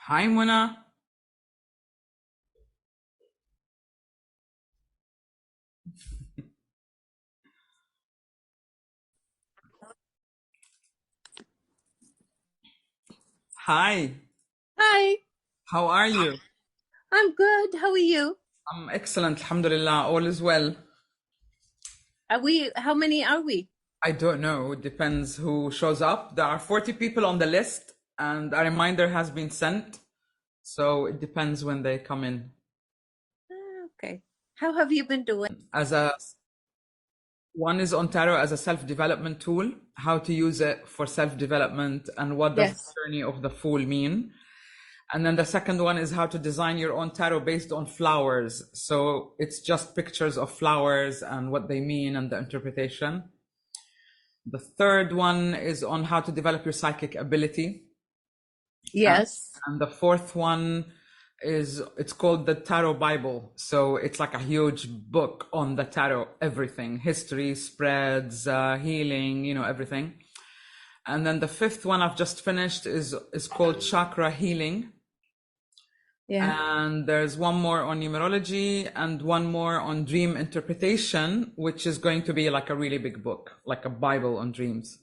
Hi, Mona. Hi. Hi, How are you? I'm good. How are you? I'm excellent. Alhamdulillah. All is well. How many are we? I don't know. It depends who shows up. There are 40 people on the list, and a reminder has been sent. So it depends when they come in. Okay. How have you been doing? As a One is on tarot as a self-development tool, how to use it for self-development, and what does the Yes. journey of the fool mean. And then the second one is how to design your own tarot based on flowers. So it's just pictures of flowers and what they mean and the interpretation. The third one is on how to develop your psychic ability. And, Yes. and the fourth one it's called the Tarot Bible. So it's like a huge book on the tarot, everything, history, spreads, healing, everything. And then the fifth one I've just finished is called Chakra Healing. Yeah. And there's one more on numerology and one more on dream interpretation, which is going to be like a really big book, like a Bible on dreams,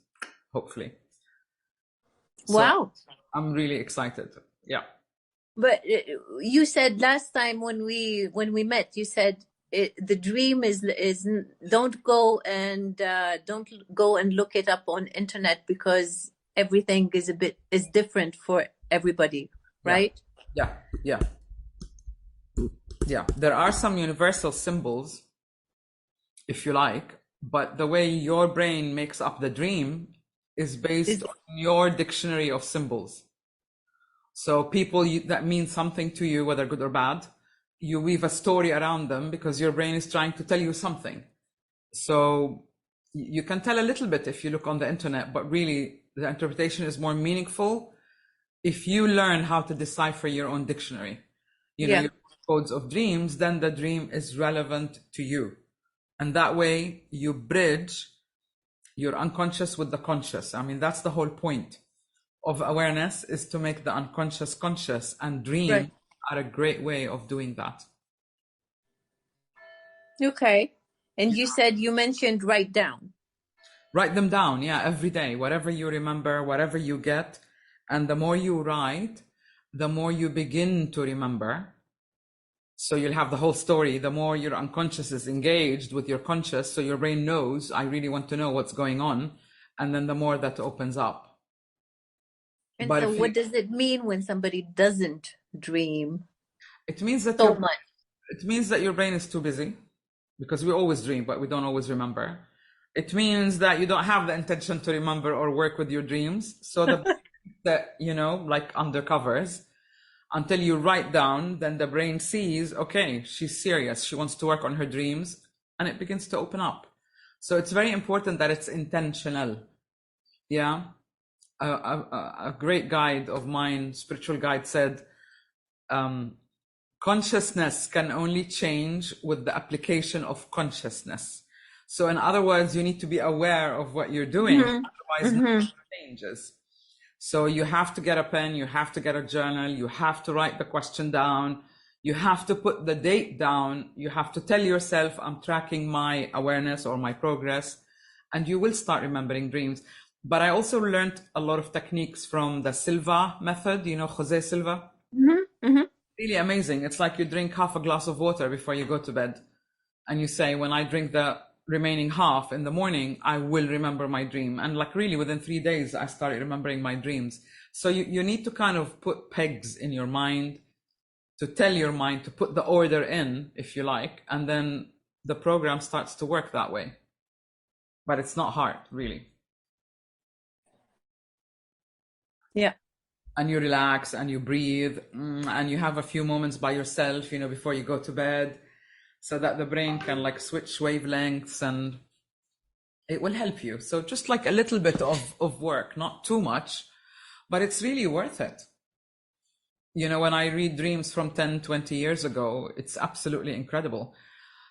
hopefully. So Wow. I'm really excited. Yeah. But you said last time when we met, you said the dream is don't go and look it up on internet because everything is different for everybody, Yeah. right? Yeah. Yeah. Yeah. There are some universal symbols, if you like, but the way your brain makes up the dream is based Is on your dictionary of symbols. So that mean something to you, whether good or bad, you weave a story around them because your brain is trying to tell you something. So you can tell a little bit if you look on the internet, but really the interpretation is more meaningful if you learn how to decipher your own dictionary, yeah. your codes of dreams, then the dream is relevant to you. And that way you bridge your unconscious with the conscious. I mean, that's the whole point of awareness, is to make the unconscious conscious, and Right. dreams are a great way of doing that. Okay. And you said you mentioned write down. Write them down, yeah, every day, whatever you remember, whatever you get. And the more you write, the more you begin to remember. So you'll have the whole story. The more your unconscious is engaged with your conscious, so your brain knows, I really want to know what's going on. And then the more that opens up. And But so if you, what does it mean when somebody doesn't dream it means that so much? your brain is too busy, because we always dream, but we don't always remember. It means that you don't have the intention to remember or work with your dreams. So that, like undercovers, until you write down, then the brain sees, okay, she's serious. She wants to work on her dreams, and it begins to open up. So it's very important that it's intentional. Yeah. A great guide of mine, spiritual guide, said, consciousness can only change with the application of consciousness. So in other words, you need to be aware of what you're doing, Hmm. otherwise Hmm. nothing changes. So you have to get a pen, you have to get a journal, you have to write the question down, you have to put the date down, you have to tell yourself, I'm tracking my awareness or my progress, and you will start remembering dreams. But I also learned a lot of techniques from the Silva method, Jose Silva. Hmm. Hmm. Really amazing. It's like you drink half a glass of water before you go to bed. And you say, when I drink the remaining half in the morning, I will remember my dream. And like really within 3 days, I started remembering my dreams. So you need to kind of put pegs in your mind to tell your mind to put the order in, if you like. And then the program starts to work that way. But it's not hard, really. Yeah. And you relax and you breathe, and you have a few moments by yourself, before you go to bed, so that the brain can like switch wavelengths, and it will help you. So just like a little bit of work, not too much, but it's really worth it. When I read dreams from 10, 20 years ago, it's absolutely incredible.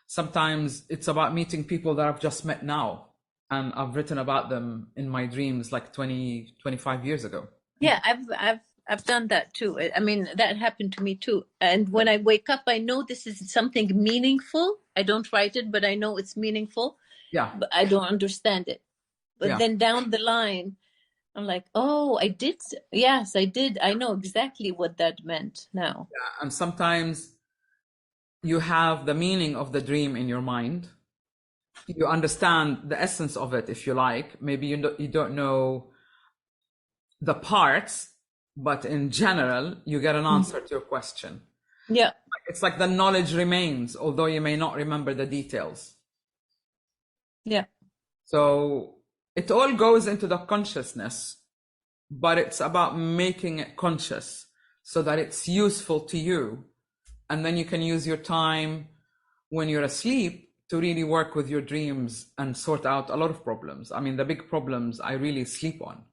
Sometimes it's about meeting people that I've just met now, and I've written about them in my dreams like 20, 25 years ago. Yeah, I've done that too. I mean, that happened to me too. And when I wake up, I know this is something meaningful. I don't write it, but I know it's meaningful. Yeah. But I don't understand it. But Yeah. then down the line, I'm like, oh, I did. Yes, I did. I know exactly what that meant now. Yeah. And sometimes you have the meaning of the dream in your mind. You understand the essence of it, if you like. Maybe you don't know the parts, but in general, you get an answer to your question. Yeah. It's like the knowledge remains, although you may not remember the details. Yeah. So it all goes into the consciousness, but it's about making it conscious so that it's useful to you. And then you can use your time when you're asleep to really work with your dreams and sort out a lot of problems. I mean, the big problems I really sleep on,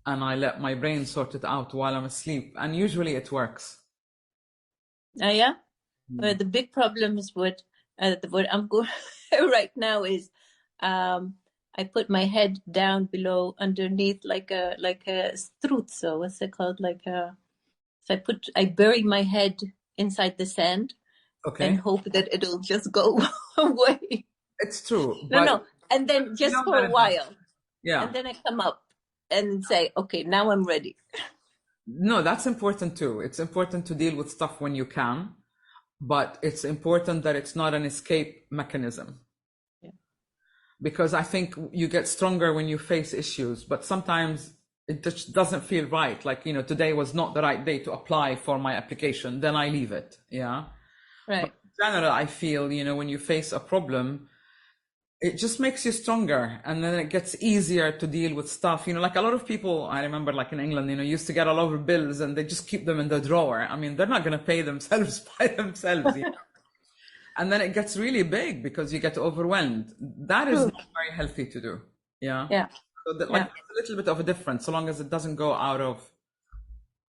and I let my brain sort it out while I'm asleep. And usually it works. Yeah. The big problem is what I'm going right now is I put my head down below underneath like a struzzo. What's it called? So I bury my head inside the sand and hope that it'll just go away. It's true. No. And then just for a while. Yeah. And then I come up and say, okay, now I'm ready. No, that's important too. It's important to deal with stuff when you can, but it's important that it's not an escape mechanism. Yeah. Because I think you get stronger when you face issues, but sometimes it just doesn't feel right. Like, today was not the right day to apply for my application. Then I leave it. Yeah. Right. But in general, I feel, when you face a problem, it just makes you stronger, and then it gets easier to deal with stuff. Like a lot of people, I remember like in England, used to get a lot of bills and they just keep them in the drawer. I mean, they're not going to pay themselves by themselves. And then it gets really big because you get overwhelmed. That is not very healthy to do. Yeah. Yeah. So a little bit of a difference, so long as it doesn't go out of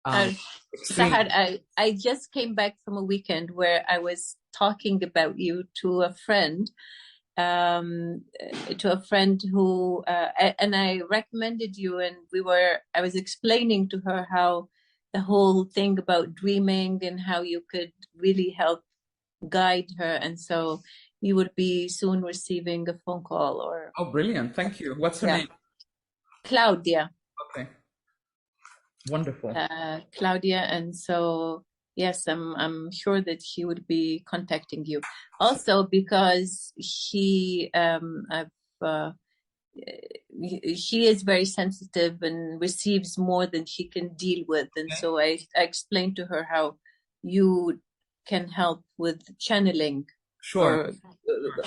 Sahar, I just came back from a weekend where I was talking about you to a friend, who and I recommended you, and I was explaining to her how the whole thing about dreaming and how you could really help guide her, and so you would be soon receiving a phone call. Oh, brilliant. Thank you. What's her name? Claudia. Okay. Wonderful. Claudia, and so yes, I'm sure that she would be contacting you also because she is very sensitive and receives more than she can deal with, and so I explained to her how you can help with channeling, sure,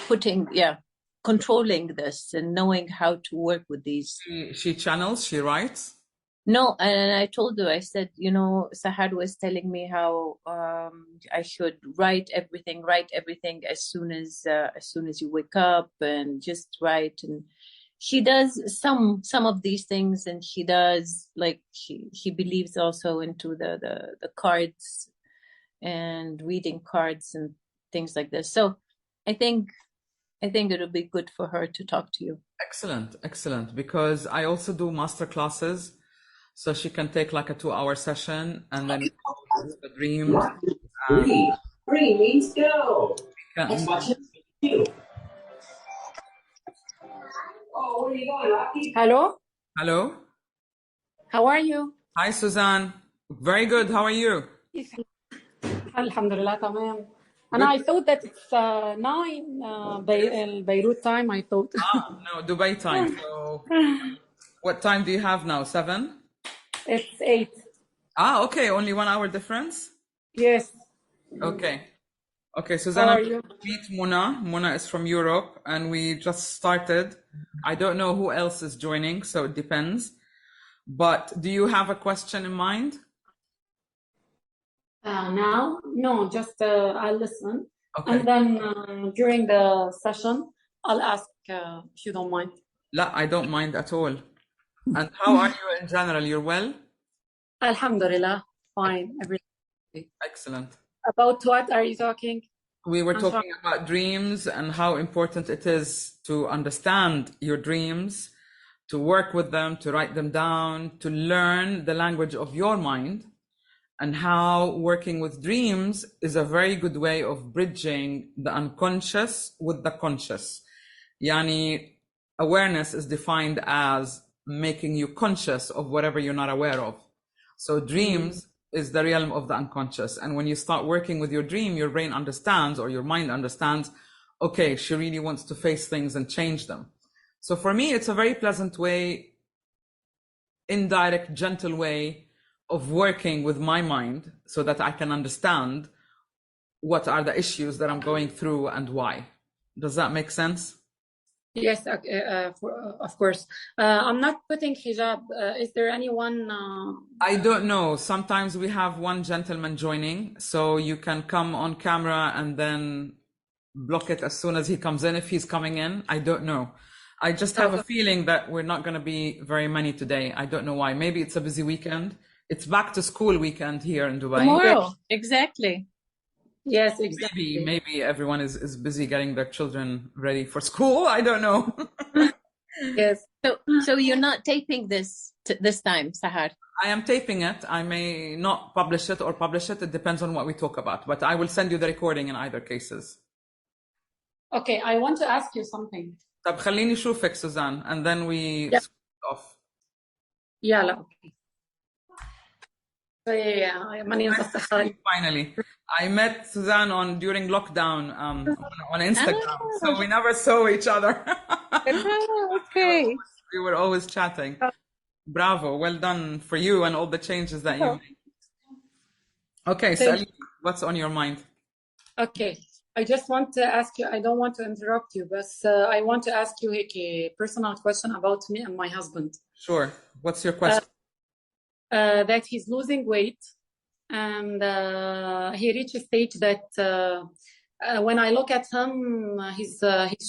or controlling this and knowing how to work with these. She channels, she writes. No, and I told her, I said, Sahar was telling me how I should write everything as soon as you wake up, and just write. And she does some of these things, and she does she believes also into the cards and reading cards and things like this. So I think it'll be good for her to talk to you. Excellent. Because I also do master classes. So she can take like a 2-hour session, and then the dreams. Three means go. Next question. Oh, where are you going, Rocky? Hello. How are you? Hi, Suzanne. Very good. How are you? Alhamdulillah, tamam. And I thought that it's 9 Beirut time. I thought. No, Dubai time. So, what time do you have now? 7? It's 8. Okay. Only 1 hour difference? Yes. Okay, Susanna, How are you? meet Muna. Muna is from Europe, and we just started. I don't know who else is joining, so it depends. But do you have a question in mind? Now? No, just I'll listen. Okay. And then during the session, I'll ask if you don't mind. La, I don't mind at all. And how are you in general? You're well? Alhamdulillah, fine. Everything. Excellent. About what are you talking? We were talking about dreams and how important it is to understand your dreams to work with them, to write them down, to learn the language of your mind, and how working with dreams is a very good way of bridging the unconscious with the conscious. Yani, awareness is defined as making you conscious of whatever you're not aware of. So dreams is the realm of the unconscious. And when you start working with your dream, your brain understands, or your mind understands, okay, she really wants to face things and change them. So for me, it's a very pleasant way, indirect, gentle way of working with my mind so that I can understand what are the issues that I'm going through and why. Does that make sense? Yes, of course. I'm not putting hijab. Is there anyone? I don't know. Sometimes we have one gentleman joining, so you can come on camera and then block it as soon as he comes in, if he's coming in. I don't know. I just have a feeling that we're not going to be very many today. I don't know why. Maybe it's a busy weekend. It's back to school weekend here in Dubai. Tomorrow, exactly. Yes, exactly. Maybe everyone is busy getting their children ready for school. I don't know. Yes. So you're not taping this time, Sahar? I am taping it. I may not publish it or publish it. It depends on what we talk about. But I will send you the recording in either cases. Okay, I want to ask you something. طب خليني أشوفك Suzanne, and then we Yeah. switch off. Yeah, okay. Finally, I met Suzanne during lockdown on Instagram, so we never saw each other. Okay. We were always chatting. Bravo, well done for you and all the changes that you made. Okay, Sally, what's on your mind? Okay, I just want to ask you, I don't want to interrupt you, but I want to ask you a personal question about me and my husband. Sure. What's your question? That he's losing weight, and he reached a stage that when I look at him, he's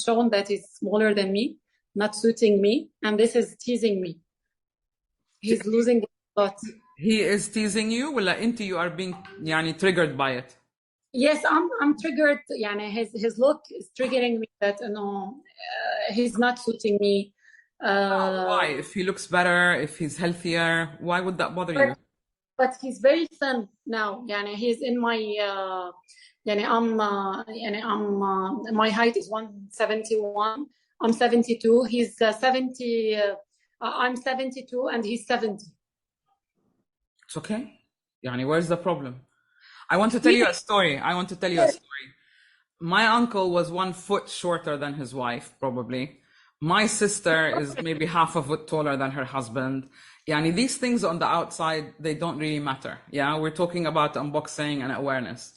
shown that he's smaller than me, not suiting me, and this is teasing me. He's losing a lot. He is teasing you, ولا أنت you are being triggered by it? Yes, I'm triggered. His look is triggering me that he's not suiting me. Why? If he looks better, if he's healthier, why would that bother you? But he's very thin now. He's in my my height is 171. I'm 72. He's 70. I'm 72 and he's 70. It's okay. Where's the problem? I want to tell you a story. My uncle was 1 foot shorter than his wife, probably. My sister is maybe half a foot taller than her husband. These things on the outside, they don't really matter. Yeah, we're talking about unboxing and awareness.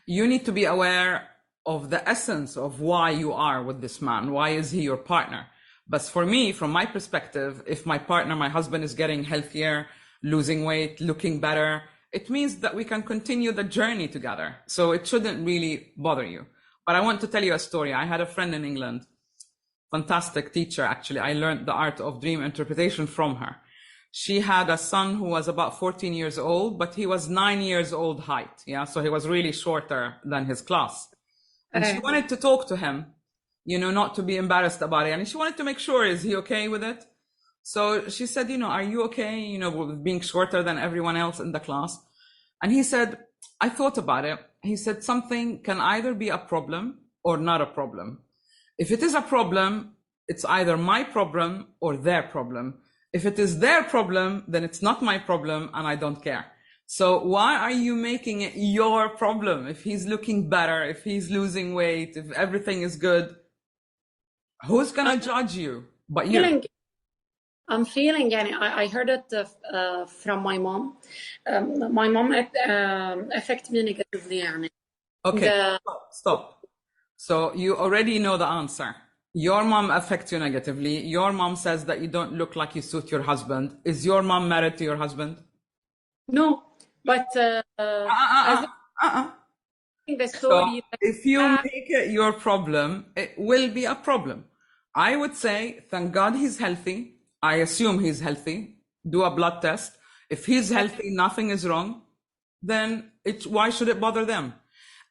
You need to be aware of the essence of why you are with this man. Why is he your partner? But for me, from my perspective, if my partner, my husband, is getting healthier, losing weight, looking better, it means that we can continue the journey together. So it shouldn't really bother you. But I want to tell you a story. I had a friend in England, fantastic teacher, actually. I learned the art of dream interpretation from her. She had a son who was about 14 years old, but he was 9 years old height. Yeah, so he was really shorter than his class. And she wanted to talk to him, not to be embarrassed about it. And she wanted to make sure, is he okay with it? So she said, are you okay, with being shorter than everyone else in the class? And he said, I thought about it. He said, something can either be a problem or not a problem. If it is a problem, it's either my problem or their problem. If it is their problem, then it's not my problem and I don't care. So why are you making it your problem? If he's looking better, if he's losing weight, if everything is good, who's going to judge you but you? I'm feeling, I heard it from my mom. My mom affected me negatively. Okay, stop. So you already know the answer. Your mom affects you negatively. Your mom says that you don't look like you suit your husband. Is your mom married to your husband? No, but the story. So if you make it your problem, it will be a problem. I would say, thank God he's healthy. I assume he's healthy. Do a blood test. If he's healthy, nothing is wrong, then why should it bother them?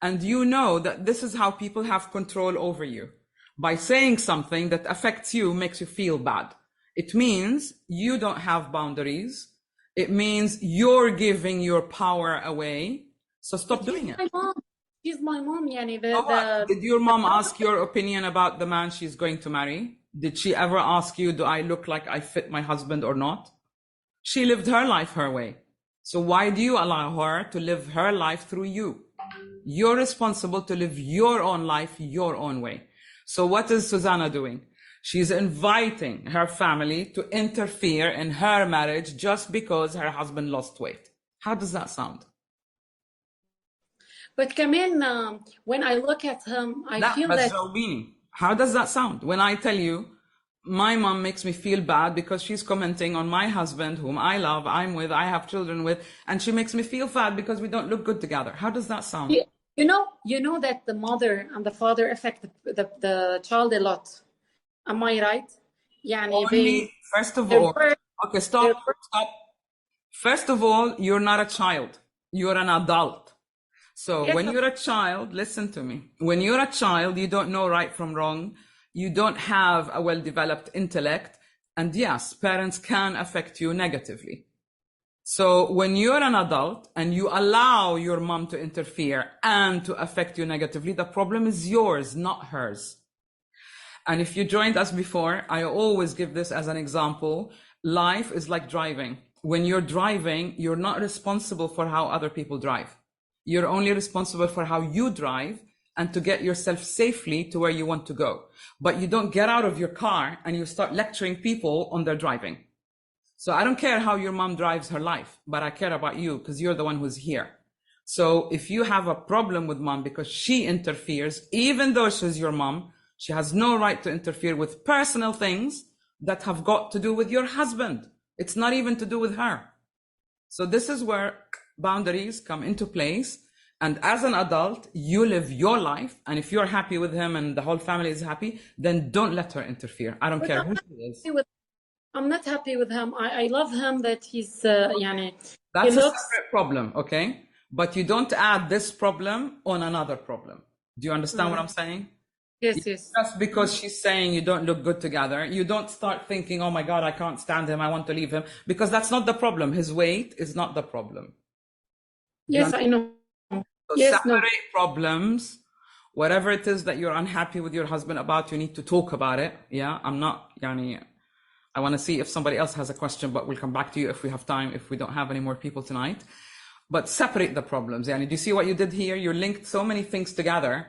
And you know that this is how people have control over you. By saying something that affects you, makes you feel bad. It means you don't have boundaries. It means you're giving your power away. So stop doing it. My mom. She's my mom, yani. Did your mom ask your opinion about the man she's going to marry? Did she ever ask you, do I look like I fit my husband or not? She lived her life her way. So why do you allow her to live her life through you? You're responsible to live your own life your own way. So what is Susanna doing? She's inviting her family to interfere in her marriage just because her husband lost weight. How does that sound? But Kamin, when I look at him, I feel that... How does that sound? When I tell you, my mom makes me feel bad because she's commenting on my husband, whom I love, I'm with, I have children with, and she makes me feel bad because we don't look good together. How does that sound? You know that the mother and the father affect the child a lot. Am I right? Yani first of all, okay, stop. First of all, you're not a child. You're an adult. So when you're a child, listen to me. When you're a child, you don't know right from wrong. You don't have a well-developed intellect. And yes, parents can affect you negatively. So when you're an adult and you allow your mom to interfere and to affect you negatively, the problem is yours, not hers. And if you joined us before, I always give this as an example. Life is like driving. When you're driving, you're not responsible for how other people drive. You're only responsible for how you drive and to get yourself safely to where you want to go. But you don't get out of your car and you start lecturing people on their driving. So I don't care how your mom drives her life, but I care about you because you're the one who's here. So if you have a problem with mom because she interferes, even though she's your mom, she has no right to interfere with personal things that have got to do with your husband. It's not even to do with her. So this is where boundaries come into place. And as an adult, you live your life. And if you're happy with him and the whole family is happy, then don't let her interfere. I don't care who she is. I'm not happy with him. I love him that he's, That's a separate problem, okay? But you don't add this problem on another problem. Do you understand what I'm saying? Yes. Just because she's saying you don't look good together, you don't start thinking, oh my God, I can't stand him, I want to leave him, because that's not the problem. His weight is not the problem. Yes, I know. So separate problems. Whatever it is that you're unhappy with your husband about, you need to talk about it. Yeah, I want to see if somebody else has a question, but we'll come back to you if we have time, if we don't have any more people tonight. But separate the problems. Do you see what you did here? You linked so many things together.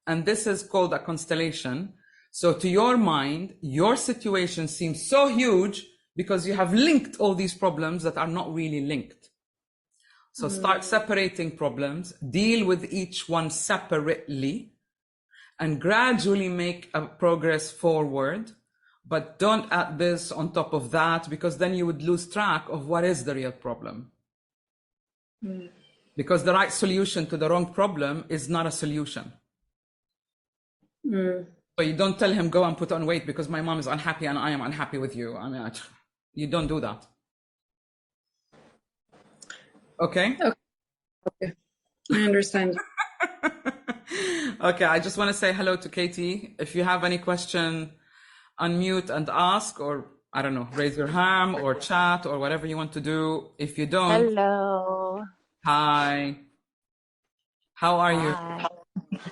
And this is called a constellation. So to your mind, your situation seems so huge because you have linked all these problems that are not really linked. So start separating problems, deal with each one separately, and gradually make a progress forward. But don't add this on top of that, because then you would lose track of what is the real problem. Because the right solution to the wrong problem is not a solution. So you don't tell him, go and put on weight because my mom is unhappy and I am unhappy with you. You don't do that. Okay? Okay. I understand. Okay, I just want to say hello to Katie. If you have any question, unmute and ask, or I don't know, raise your hand or chat or whatever you want to do. If you don't. Hello. Hi. How are you?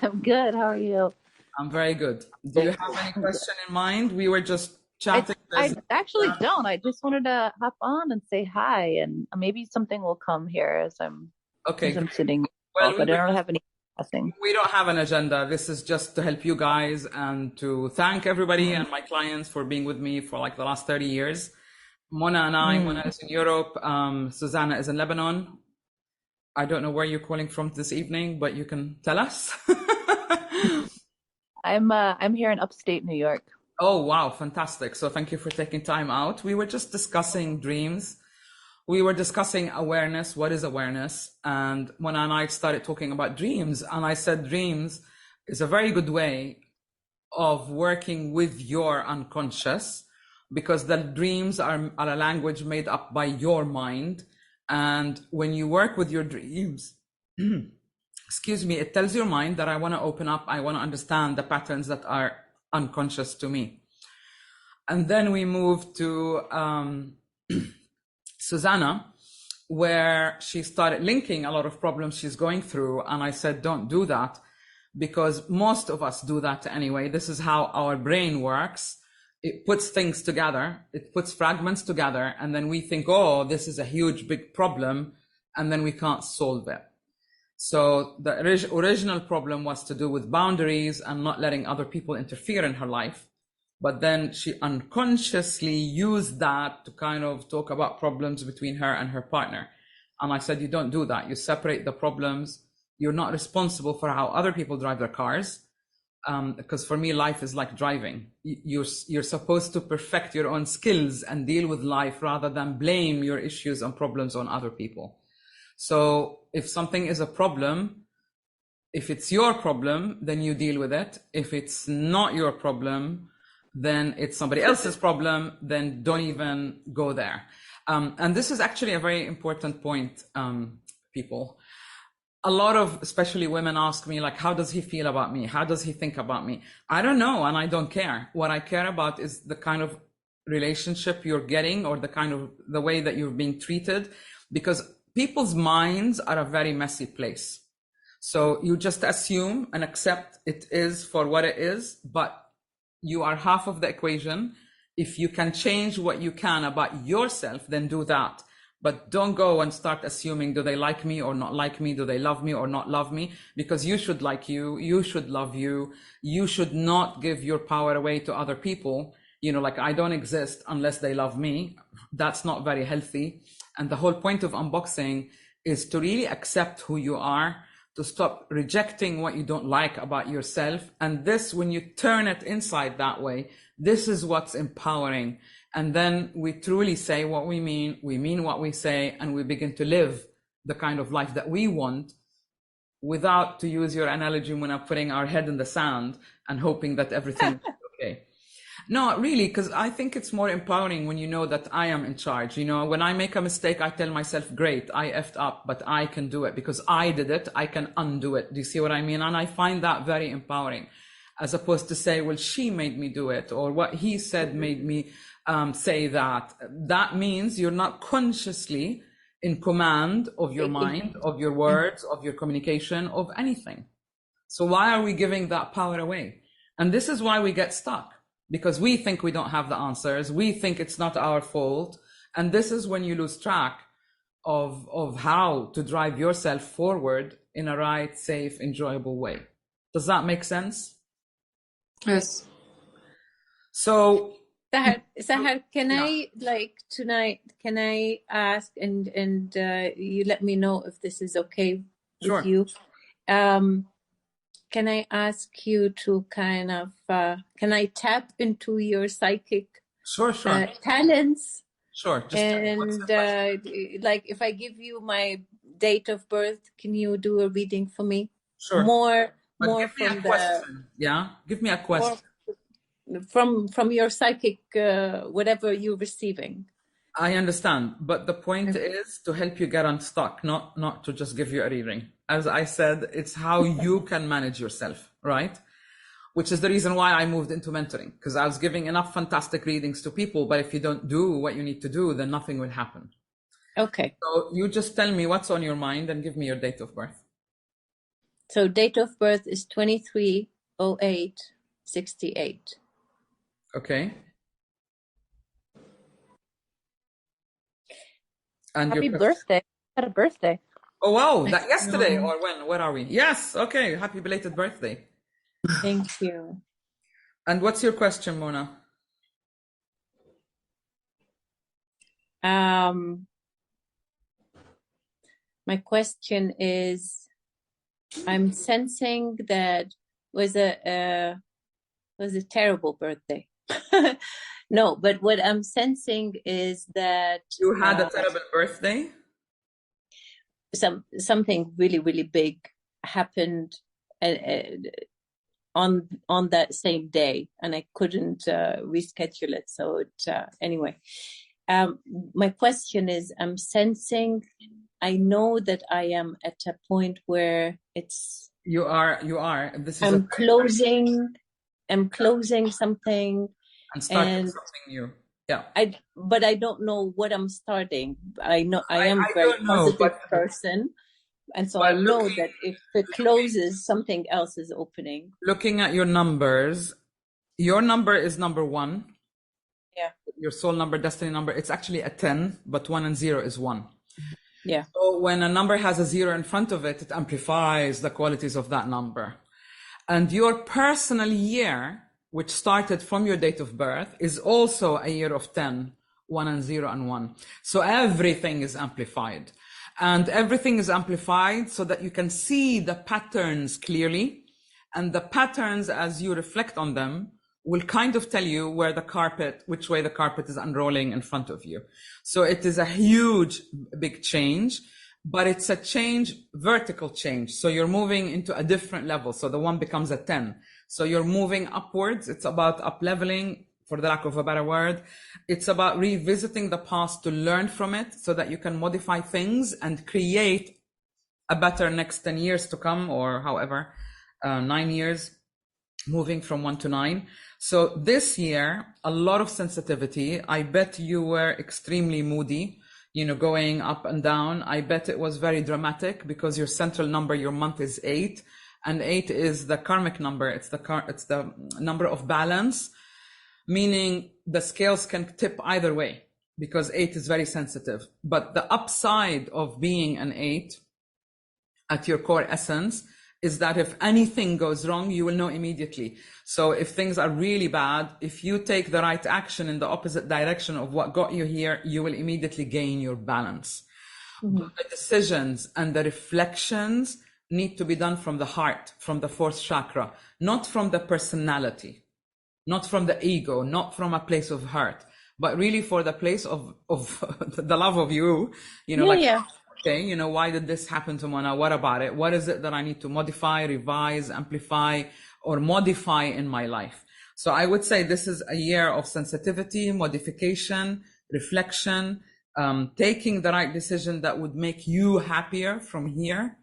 I'm good. How are you? I'm very good. Do you have any question in mind? We were just chatting. I actually don't. I just wanted to hop on and say hi, and maybe something will come here as I'm sitting. Well, but I don't have any guessing. We don't have an agenda. This is just to help you guys and to thank everybody and my clients for being with me for like the last 30 years. Mona is in Europe. Susanna is in Lebanon. I don't know where you're calling from this evening, but you can tell us. I'm here in upstate New York. Oh, wow. Fantastic. So thank you for taking time out. We were just discussing dreams. We were discussing awareness. What is awareness? And Mona and I started talking about dreams. And I said dreams is a very good way of working with your unconscious, because the dreams are a language made up by your mind. And when you work with your dreams, excuse me, it tells your mind that I want to open up, I want to understand the patterns that are unconscious to me. And then we moved to Susanna, where she started linking a lot of problems she's going through. And I said, don't do that, because most of us do that anyway. This is how our brain works. It puts things together, it puts fragments together, and then we think, oh, this is a huge, big problem, and then we can't solve it. So the original problem was to do with boundaries and not letting other people interfere in her life. But then she unconsciously used that to kind of talk about problems between her and her partner. And I said, you don't do that. You separate the problems. You're not responsible for how other people drive their cars. Because for me, life is like driving. You're supposed to perfect your own skills and deal with life rather than blame your issues and problems on other people. So if something is a problem, if it's your problem, then you deal with it. If it's not your problem, then it's somebody else's problem, then don't even go there. And this is actually a very important point, people. A lot of, especially women, ask me, like, how does he feel about me? How does he think about me? I don't know, and I don't care. What I care about is the kind of relationship you're getting, or the way that you're being treated, because people's minds are a very messy place. So you just assume and accept it is for what it is, but you are half of the equation. If you can change what you can about yourself, then do that. But don't go and start assuming, do they like me or not like me? Do they love me or not love me? Because you should like you, you should love you. You should not give your power away to other people. You know, like, I don't exist unless they love me. That's not very healthy. And the whole point of unboxing is to really accept who you are, to stop rejecting what you don't like about yourself. And this, when you turn it inside that way, this is what's empowering. And then we truly say what we mean what we say, and we begin to live the kind of life that we want, without, to use your analogy, when I'm putting our head in the sand and hoping that everything is okay. No, really, because I think it's more empowering when you know that I am in charge. You know, when I make a mistake, I tell myself, great, I effed up, but I can do it because I did it. I can undo it. Do you see what I mean? And I find that very empowering, as opposed to say, well, she made me do it, or what he said made me say that. That means you're not consciously in command of your mind, of your words, of your communication, of anything. So why are we giving that power away? And this is why we get stuck, because we think we don't have the answers. We think it's not our fault. And this is when you lose track of how to drive yourself forward in a right, safe, enjoyable way. Does that make sense? Yes. So Sahar, can I, like, tonight, can I ask, and you let me know if this is okay with you? Can I ask you to kind of, can I tap into your psychic talents? Sure. Just and like, if I give you my date of birth, can you do a reading for me? Sure. More give me from a question. Yeah, give me a question. From your psychic, whatever you're receiving. I understand, but the point is to help you get unstuck, not to just give you a reading. As I said, it's how you can manage yourself, right? Which is the reason why I moved into mentoring, because I was giving enough fantastic readings to people, but if you don't do what you need to do, then nothing will happen. Okay. So you just tell me what's on your mind and give me your date of birth. So date of birth is 23/08/68. Okay. And happy birthday. I had a birthday. Oh, wow. That yesterday or when? Where are we? Yes. Okay. Happy belated birthday. Thank you. And what's your question, Mona? My question is, I'm sensing that was a terrible birthday. No, but what I'm sensing is that you had a terrible birthday. Something really, really big happened on that same day, and I couldn't reschedule it. So anyway, my question is, I'm sensing, I know that I am at a point where it's you are. This is I'm closing something. And start something new. Yeah. But I don't know what I'm starting. I know I am a very positive person. And so I know that if it closes, something else is opening. Looking at your numbers, your number is number 1. Yeah. Your soul number, destiny number, it's actually a 10, but 1 and 0 is 1. Yeah. So when a number has a 0 in front of it, it amplifies the qualities of that number. And your personal year, which started from your date of birth, is also a year of 10, 1 and 0 and 1. So everything is amplified. And everything is amplified so that you can see the patterns clearly. And the patterns, as you reflect on them, will kind of tell you which way the carpet is unrolling in front of you. So it is a huge, big change, but it's a vertical change. So you're moving into a different level. So the 1 becomes a 10. So you're moving upwards. It's about up leveling, for the lack of a better word. It's about revisiting the past to learn from it so that you can modify things and create a better next 10 years to come, or however, 9 years, moving from 1 to 9. So this year, a lot of sensitivity. I bet you were extremely moody, going up and down. I bet it was very dramatic because your central number, your month is 8, and 8 is the karmic number. It's the number of balance, meaning the scales can tip either way because 8 is very sensitive. But the upside of being an 8 at your core essence is that if anything goes wrong, you will know immediately. So if things are really bad, if you take the right action in the opposite direction of what got you here, you will immediately gain your balance. Mm-hmm. But the decisions and the reflections need to be done from the heart, from the 4th chakra, not from the personality, not from the ego, not from a place of hurt, but really for the place of the love of you, okay, why did this happen to Mona? What about it? What is it that I need to modify, revise, amplify, or modify in my life? So I would say this is a year of sensitivity, modification, reflection, taking the right decision that would make you happier from here,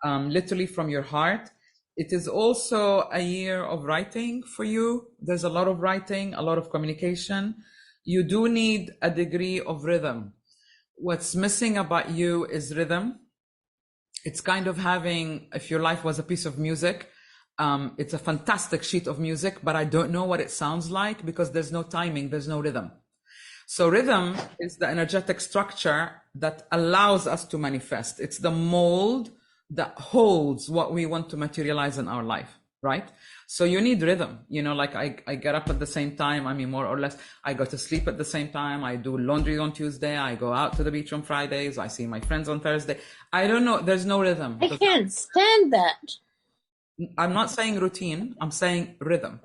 literally from your heart. It is also a year of writing for you. There's a lot of writing, a lot of communication. You do need a degree of rhythm. What's missing about you is rhythm. It's kind of having, if your life was a piece of music, it's a fantastic sheet of music, but I don't know what it sounds like because there's no timing, there's no rhythm. So rhythm is the energetic structure that allows us to manifest. It's the mold that holds what we want to materialize in our life, right? So you need rhythm, like I get up at the same time. I mean, more or less, I go to sleep at the same time. I do laundry on Tuesday. I go out to the beach on Fridays. I see my friends on Thursday. I don't know. There's no rhythm. I can't stand that. I'm not saying routine. I'm saying rhythm.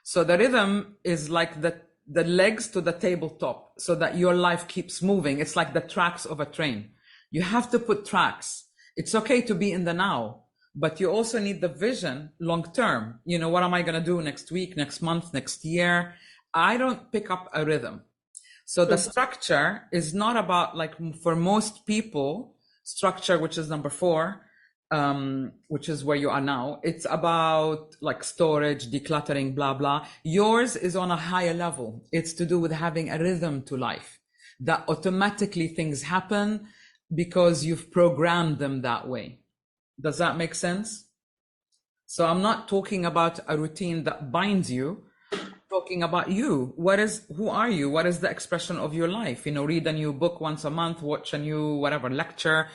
So the rhythm is like the legs to the tabletop so that your life keeps moving. It's like the tracks of a train. You have to put tracks. It's okay to be in the now, but you also need the vision long term. What am I going to do next week, next month, next year? I don't pick up a rhythm. So the structure is not about, like, for most people, structure, which is number 4, which is where you are now. It's about like storage, decluttering, blah, blah. Yours is on a higher level. It's to do with having a rhythm to life, that automatically things happen because you've programmed them that way. Does that make sense? So I'm not talking about a routine that binds you. I'm talking about you. Who are you? What is the expression of your life? Read a new book once a month, watch a new lecture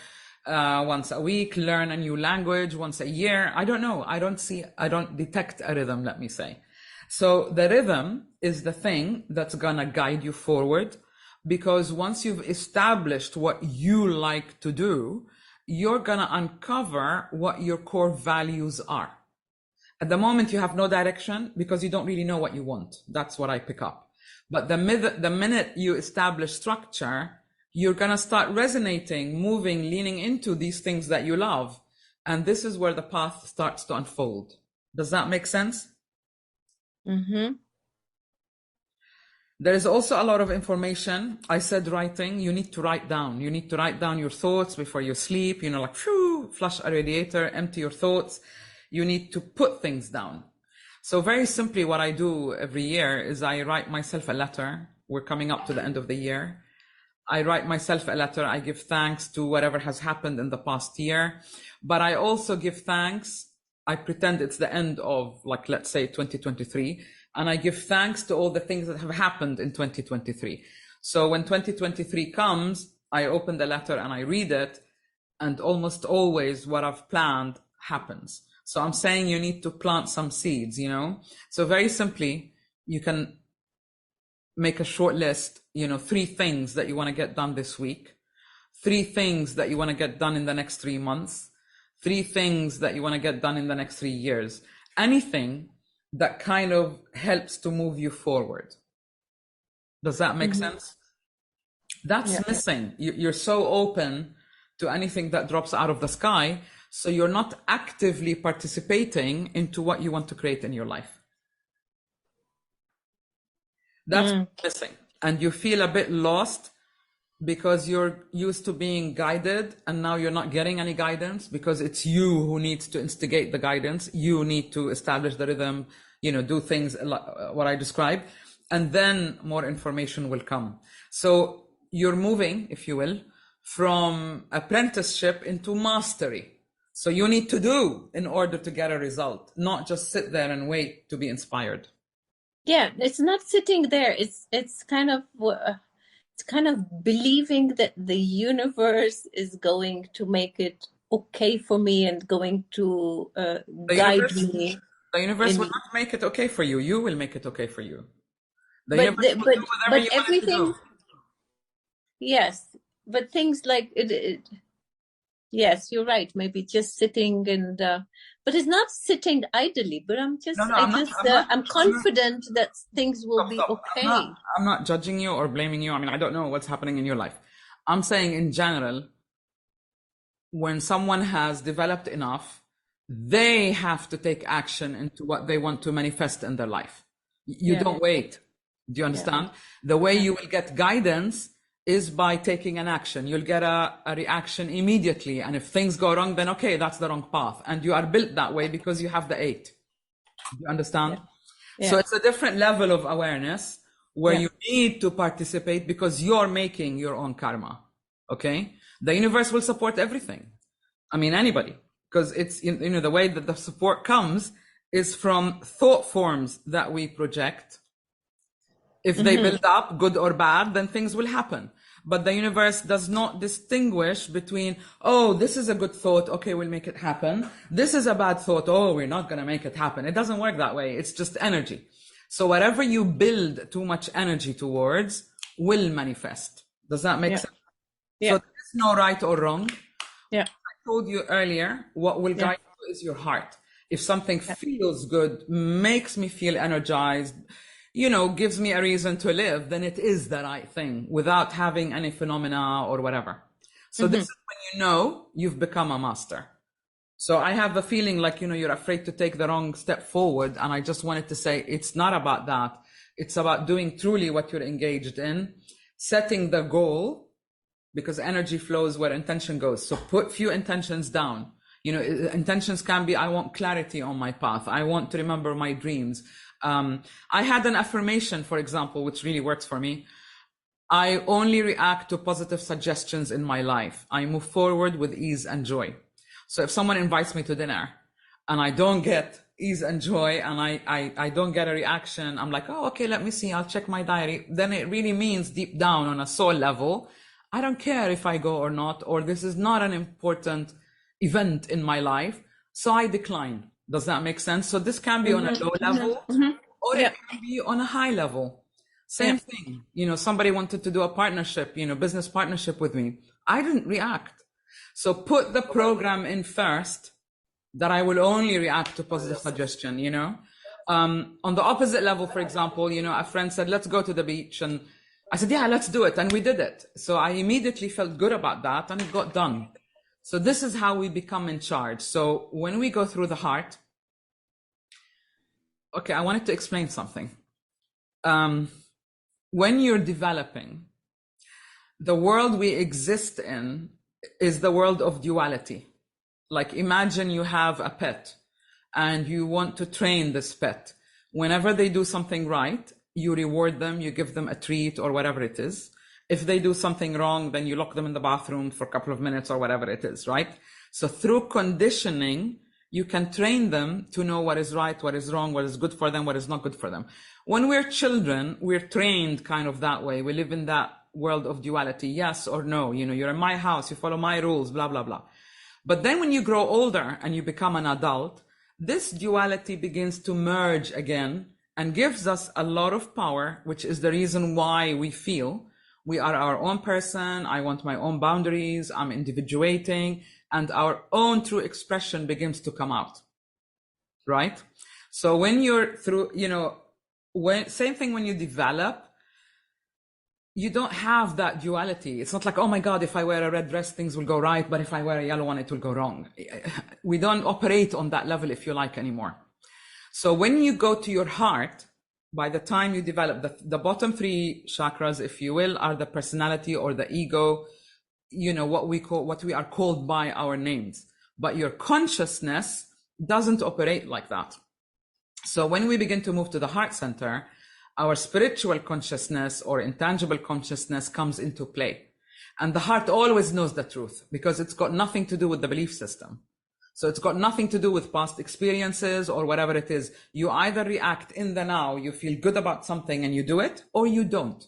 once a week, learn a new language once a year. I don't know. I don't detect a rhythm, let me say. So the rhythm is the thing that's gonna guide you forward, because once you've established what you like to do, you're gonna uncover what your core values are. At the moment, you have no direction because you don't really know what you want. That's what I pick up. But the minute you establish structure, you're gonna start resonating, moving, leaning into these things that you love. And this is where the path starts to unfold. Does that make sense? Mm-hmm. There is also a lot of information. I said writing. You need to write down. You need to write down your thoughts before you sleep, like flush a radiator, empty your thoughts. You need to put things down. So very simply, what I do every year is I write myself a letter. We're coming up to the end of the year. I write myself a letter. I give thanks to whatever has happened in the past year, but I also give thanks. I pretend it's the end of, like, let's say 2023, and I give thanks to all the things that have happened in 2023. So when 2023 comes, I open the letter and I read it, and almost always what I've planned happens. So I'm saying you need to plant some seeds, you know? So very simply, you can make a short list, 3 things that you want to get done this week, 3 things that you want to get done in the next 3 months, 3 things that you want to get done in the next 3 years. Anything that kind of helps to move you forward. Does that make sense? That's missing. You're so open to anything that drops out of the sky, so you're not actively participating into what you want to create in your life. That's missing. And you feel a bit lost because you're used to being guided, and now you're not getting any guidance because it's you who needs to instigate the guidance. You need to establish the rhythm, do things like what I described, and then more information will come. So you're moving, if you will, from apprenticeship into mastery. So you need to do in order to get a result, not just sit there and wait to be inspired. Yeah, it's not sitting there. It's kind of believing that the universe is going to make it okay for me and going to guide me. The universe will not make it okay for you. You will make it okay for you. The but universe will do whatever you want it to do. Yes, but things like it. Yes, you're right. Maybe just sitting and, but it's not sitting idly. But I'm confident that things will be okay. I'm not judging you or blaming you. I mean, I don't know what's happening in your life. I'm saying in general, when someone has developed enough, they have to take action into what they want to manifest in their life. You don't wait. Do you understand? The way you will get guidance is by taking an action. You'll get a reaction immediately. And if things go wrong, then okay, that's the wrong path. And you are built that way because you have the 8. Do you understand? So it's a different level of awareness where you need to participate because you're making your own karma. Okay? The universe will support everything. I mean, anybody. Because it's, the way that the support comes is from thought forms that we project. If they build up, good or bad, then things will happen. But the universe does not distinguish between, oh, this is a good thought, okay, we'll make it happen. This is a bad thought, oh, we're not going to make it happen. It doesn't work that way. It's just energy. So whatever you build too much energy towards will manifest. Does that make sense? So there's no right or wrong. I told you earlier, what will guide you is your heart. If something feels good, makes me feel energized, gives me a reason to live, then it is the right thing without having any phenomena or whatever. So this is when you've become a master. So I have the feeling like, you're afraid to take the wrong step forward. And I just wanted to say, it's not about that. It's about doing truly what you're engaged in, setting the goal, because energy flows where intention goes. So put few intentions down. Intentions can be, I want clarity on my path. I want to remember my dreams. I had an affirmation, for example, which really works for me. I only react to positive suggestions in my life. I move forward with ease and joy. So if someone invites me to dinner and I don't get ease and joy and I don't get a reaction, I'm like, oh, okay, let me see. I'll check my diary. Then it really means deep down on a soul level, I don't care if I go or not, or this is not an important event in my life. So I decline. Does that make sense? So this can be on a low level or it can be on a high level. Same thing. Somebody wanted to do a partnership, business partnership with me. I didn't react. So put the program in first that I will only react to positive suggestion, On the opposite level, for example, a friend said, let's go to the beach. And I said, yeah, let's do it. And we did it. So I immediately felt good about that and it got done. So this is how we become in charge. So when we go through the heart, okay, I wanted to explain something. When you're developing, the world we exist in is the world of duality. Like imagine you have a pet and you want to train this pet. Whenever they do something right, you reward them, you give them a treat or whatever it is. If they do something wrong, then you lock them in the bathroom for a couple of minutes or whatever it is, right? So through conditioning, you can train them to know what is right, what is wrong, what is good for them, what is not good for them. When we're children, we're trained kind of that way. We live in that world of duality, yes or no. You know, you're in my house, you follow my rules, blah, blah, blah. But then when you grow older and you become an adult, this duality begins to merge again and gives us a lot of power, which is the reason why we feel we are our own person. I want my own boundaries. I'm individuating, and our own true expression begins to come out, right? So when you're through, you know, same thing when you develop, you don't have that duality. It's not like, oh my God, if I wear a red dress, things will go right, but if I wear a yellow one, it will go wrong. We don't operate on that level, if you like, anymore. So when you go to your heart, by the time you develop the bottom three chakras, if you will, are the personality or the ego, you know, what we are called by our names. But your consciousness doesn't operate like that. So when we begin to move to the heart center, our spiritual consciousness or intangible consciousness comes into play. And the heart always knows the truth because it's got nothing to do with the belief system. So it's got nothing to do with past experiences or whatever it is. You either react in the now, you feel good about something and you do it, or you don't,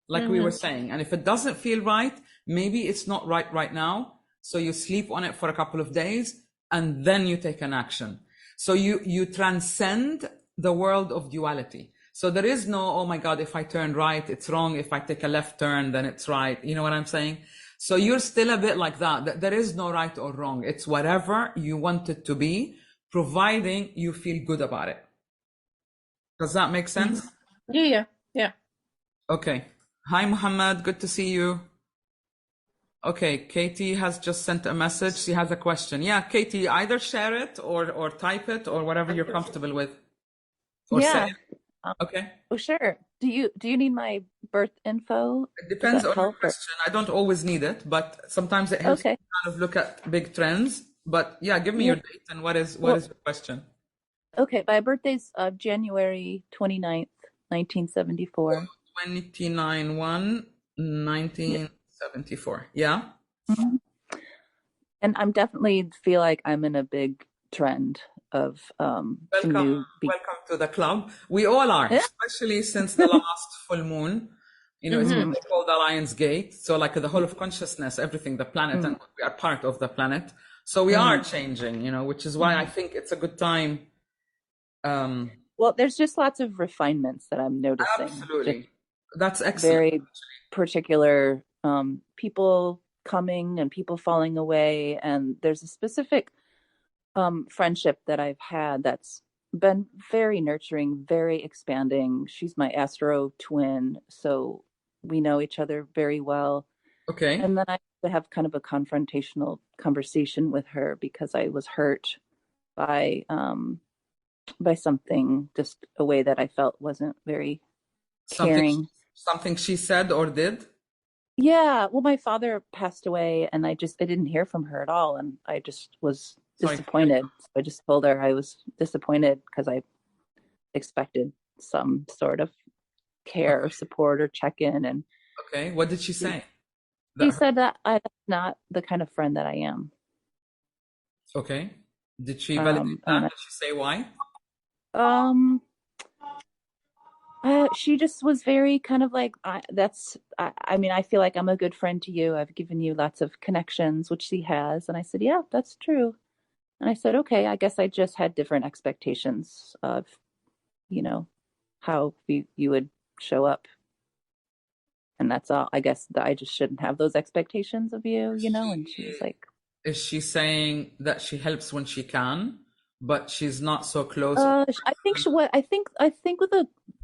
like we were saying. And if it doesn't feel right, maybe it's not right now. So you sleep on it for a couple of days and then you take an action. So you transcend the world of duality. So there is no, oh my God, if I turn right, it's wrong. If I take a left turn, then it's right. You know what I'm saying? So you're still a bit like that. There is no right or wrong. It's whatever you want it to be, providing you feel good about it. Does that make sense? Yeah. Okay. Hi, Muhammad. Good to see you. Okay, Katie has just sent a message. She has a question. Yeah, Katie, either share it or type it or whatever you're comfortable with. Or say it. Okay. Oh, sure. Do you need my birth info? It depends on the question. I don't always need it, but sometimes it helps me kind of look at big trends. But yeah, give me your date and what is your question? Okay, my birthday's January 29th, 1974. 29/1/1974. Yeah. Mm-hmm. And I'm definitely feel like I'm in a big trend of welcome to the club. We all are, especially since the last full moon. You know, it's called the Lion's Gate. So like the whole of consciousness, everything, the planet, and we are part of the planet. So we are changing, you know, which is why I think it's a good time. Well, there's just lots of refinements that I'm noticing. Absolutely. That's excellent. Very particular people coming and people falling away. And there's a specific friendship that I've had that's been very nurturing, very expanding. She's my astro twin, so we know each other very well. Okay. And then I have kind of a confrontational conversation with her because I was hurt by something, just a way that I felt wasn't very caring. Something she said or did? Yeah. Well, my father passed away and I didn't hear from her at all. And I just was disappointed. So I just told her I was disappointed because I expected some sort of care or support or check-in. And okay, what did she say? She said that I'm not the kind of friend that I am. Okay. Did she validate that? Did she say why? She just was very kind of like, I mean, I feel like I'm a good friend to you. I've given you lots of connections, which she has. And I said, yeah, that's true. And I said, okay, I guess I just had different expectations of, you know, how you would show up. And that's all. I guess that I just shouldn't have those expectations of you, you know? And she was like, is she saying that she helps when she can, but she's not so close? I think I think with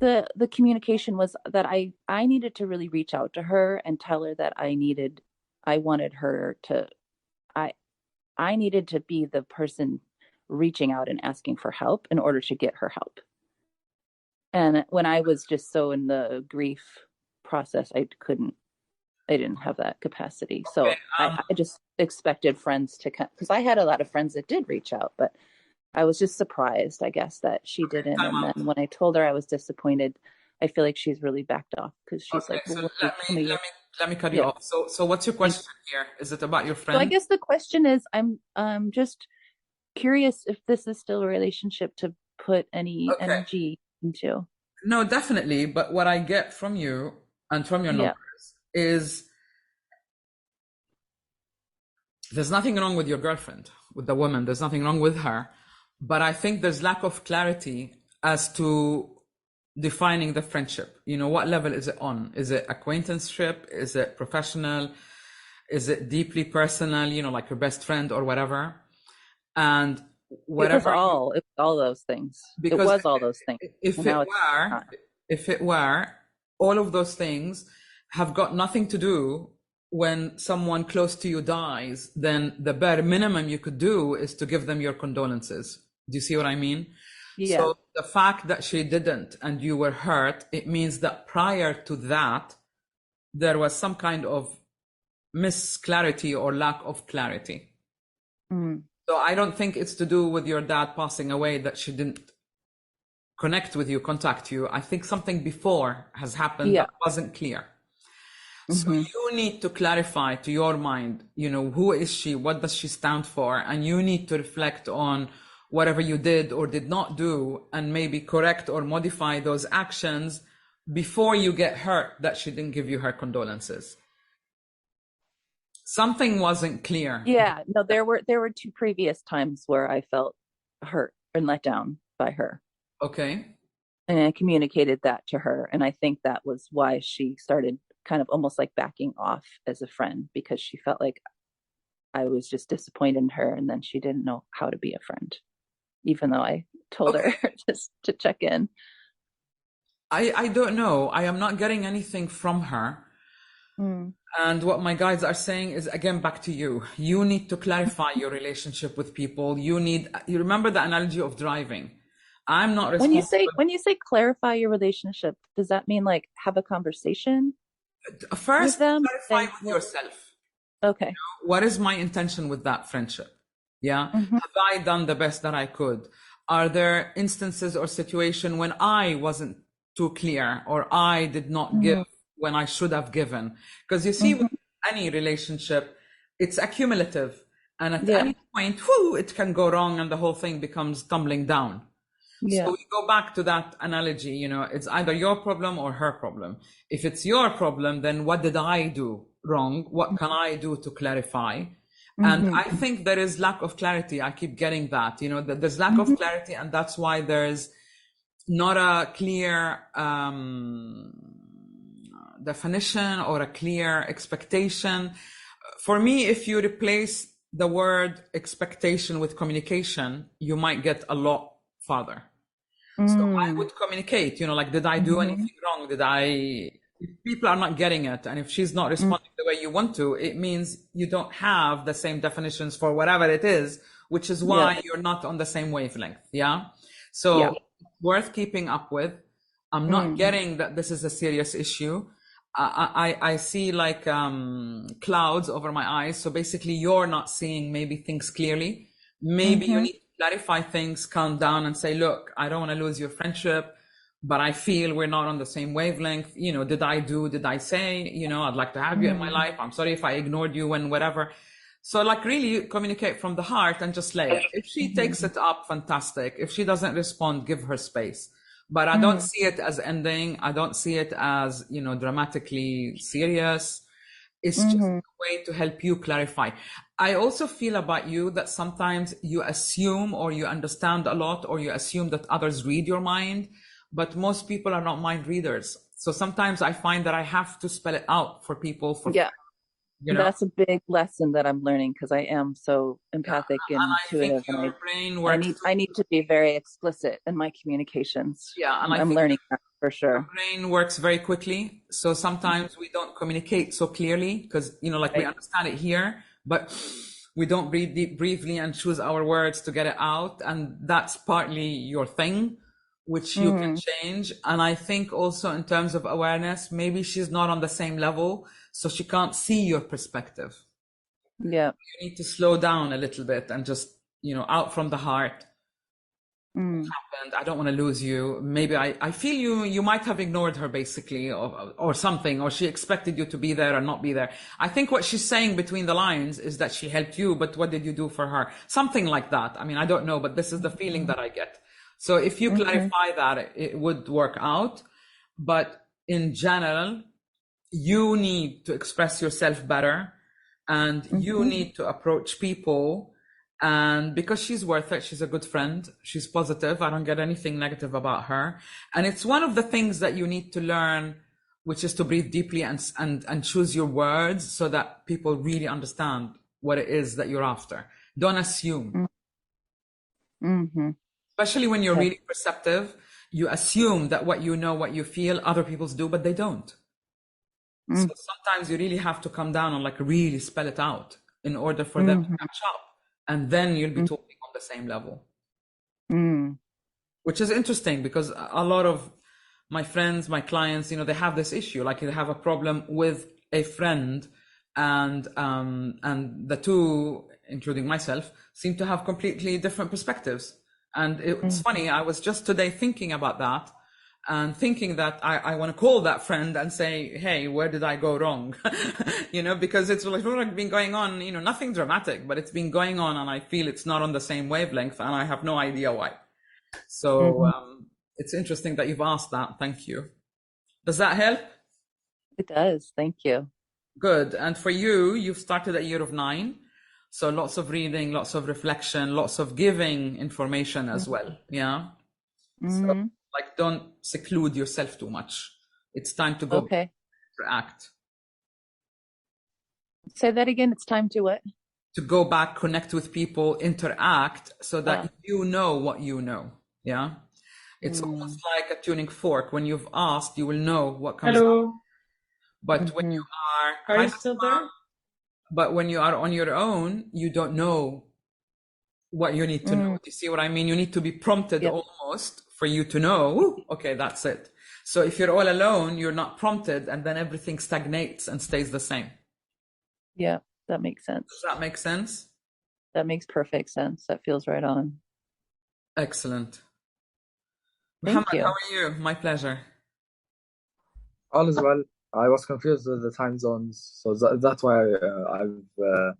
the communication was that I needed to really reach out to her and tell her that I wanted her to, I needed to be the person reaching out and asking for help in order to get her help. And when I was just so in the grief process, I didn't have that capacity. So I just expected friends to come, because I had a lot of friends that did reach out, but I was just surprised, I guess, that she didn't. Time And out. then when I told her I was disappointed, I feel like she's really backed off because she's Okay, like, so well, let tell me me your, let me let me cut you yeah. off. So what's your Thank question here? Is it about your So I friend? guess the question is, I'm just curious if this is still a relationship to put any Okay. energy into. No, definitely. But what I get from you and from your Yeah. numbers is there's nothing wrong with your girlfriend, with the woman. There's nothing wrong with her. But I think there's lack of clarity as to defining the friendship. You know, what level is it on? Is it acquaintanceship? Is it professional? Is it deeply personal, you know, like your best friend or whatever? And It was whatever you, all, it was all those things. It because was all those things. if it Now it's were, not. if it were, all of those things have got nothing to do when someone close to you dies, then the bare minimum you could do is to give them your condolences. Do you see what I mean? Yeah. So the fact that she didn't and you were hurt, it means that prior to that, there was some kind of misclarity or lack of clarity. Mm. So I don't think it's to do with your dad passing away that she didn't connect with you, contact you. I think something before has happened Yeah. that wasn't clear. So Mm-hmm. you need to clarify to your mind, you know, who is she? What does she stand for? And you need to reflect on whatever you did or did not do and maybe correct or modify those actions before you get hurt that she didn't give you her condolences. Something wasn't clear. Yeah. No, there were two previous times where I felt hurt and let down by her. Okay. And I communicated that to her. And I think that was why she started kind of almost like backing off as a friend, because she felt like I was just disappointed in her and then she didn't know how to be a friend, even though I told Okay. her just to check in. I don't know. I am not getting anything from her. Mm. And what my guides are saying is, again, back to you. You need to clarify your relationship with people. You remember the analogy of driving. I'm not When you responsible. say clarify your relationship, does that mean like have a conversation with First, them? clarify Say, with yourself. okay. What is my intention with that friendship? Yeah. Mm-hmm. Have I done the best that I could? Are there instances or situation when I wasn't too clear or I did not give when I should have given? Because you see, Mm-hmm. with any relationship, it's accumulative. And at Yeah. any point, whoo, it can go wrong and the whole thing becomes tumbling down. Yeah. So we go back to that analogy, you know, it's either your problem or her problem. If it's your problem, then what did I do wrong? What can I do to clarify? And Mm-hmm. I think there is lack of clarity. I keep getting that, you know, that there's lack Mm-hmm. of clarity, and that's why there's not a clear definition or a clear expectation. For me, if you replace the word expectation with communication, you might get a lot farther. So I would communicate, you know, like, did I do anything wrong? If people are not getting it, and if she's not responding the way you want to, it means you don't have the same definitions for whatever it is, which is why you're not on the same wavelength. Yeah. So Yeah. worth keeping up with. I'm not getting that this is a serious issue. I see like clouds over my eyes. So basically, you're not seeing maybe things clearly. Maybe you need to clarify things, calm down, and say, look, I don't want to lose your friendship, but I feel we're not on the same wavelength. You know, did I say, you know, I'd like to have you in my life. I'm sorry if I ignored you and whatever. So like really communicate from the heart and just lay it. If she takes it up, fantastic. If she doesn't respond, give her space. But I don't see it as ending. I don't see it as, you know, dramatically serious. It's just a way to help you clarify. I also feel about you that sometimes you assume or you understand a lot, or you assume that others read your mind, but most people are not mind readers. So sometimes I find that I have to spell it out for people Yeah. you know. That's a big lesson that I'm learning because I am so empathic And and I think intuitive, and your brain works. I need to be very explicit in my communications. Yeah, and I I'm think learning that for your sure. brain works very quickly. So sometimes we don't communicate so clearly because, you know, like we understand it here, but we don't breathe deep, briefly and choose our words to get it out. And that's partly your thing, which you can change. And I think also in terms of awareness, maybe she's not on the same level, so she can't see your perspective. Yeah. You need to slow down a little bit and just, you know, out from the heart. happened. I don't want to lose you. Maybe I feel you might have ignored her basically, or something, or she expected you to be there or not be there. I think what she's saying between the lines is that she helped you, but what did you do for her? Something like that. I mean, I don't know, but this is the feeling that I get. So if you clarify that, it would work out. But in general, you need to express yourself better, and you need to approach people. And because she's worth it, she's a good friend, she's positive, I don't get anything negative about her. And it's one of the things that you need to learn, which is to breathe deeply and choose your words so that people really understand what it is that you're after. Don't assume. Especially when you're really perceptive, you assume that what you know, what you feel, other people do, but they don't. So sometimes you really have to come down and like really spell it out in order for them to catch up. And then you'll be talking on the same level. Which is interesting because a lot of my friends, my clients, you know, they have this issue, like they have a problem with a friend, and the two, including myself, seem to have completely different perspectives. And it's funny, I was just today thinking about that, and thinking that I want to call that friend and say, hey, where did I go wrong? You know, because it's like been going on, you know, nothing dramatic, but it's been going on, and I feel it's not on the same wavelength, and I have no idea why. So it's interesting that you've asked that. Thank you. Does that help? It does. Thank you. Good. And for you, you've started at year of 9. So lots of reading, lots of reflection, lots of giving information as well. Yeah. So, like, don't seclude yourself too much. It's time to go interact. Say that again. It's time to what? To go back, connect with people, interact, so that you know what you know. Yeah. It's almost like a tuning fork. When you've asked, you will know what comes out. But when you are still there? But when you are on your own, you don't know what you need to know. Do you see what I mean? You need to be prompted almost for you to know, okay, that's it. So if you're all alone, you're not prompted, and then everything stagnates and stays the same. Yeah, that makes sense. Does that make sense? That makes perfect sense. That feels right on. Excellent. Thank Muhammad, you. how are you? My pleasure. All is well. I was confused with the time zones, so that's why I've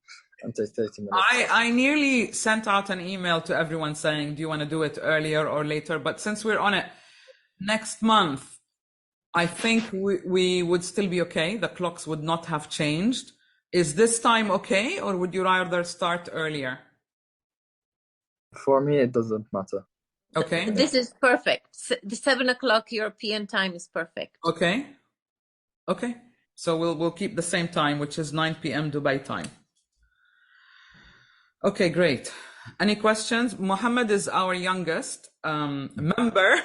until 30 minutes. I nearly sent out an email to everyone saying, do you want to do it earlier or later? But since we're on it next month, I think we would still be okay. The clocks would not have changed. Is this time okay, or would you rather start earlier? For me, it doesn't matter. Okay. This is perfect. The 7 o'clock European time is perfect. Okay. Okay. So we'll keep the same time, which is 9 p.m. Dubai time. Okay, great. Any questions? Mohammed is our youngest member.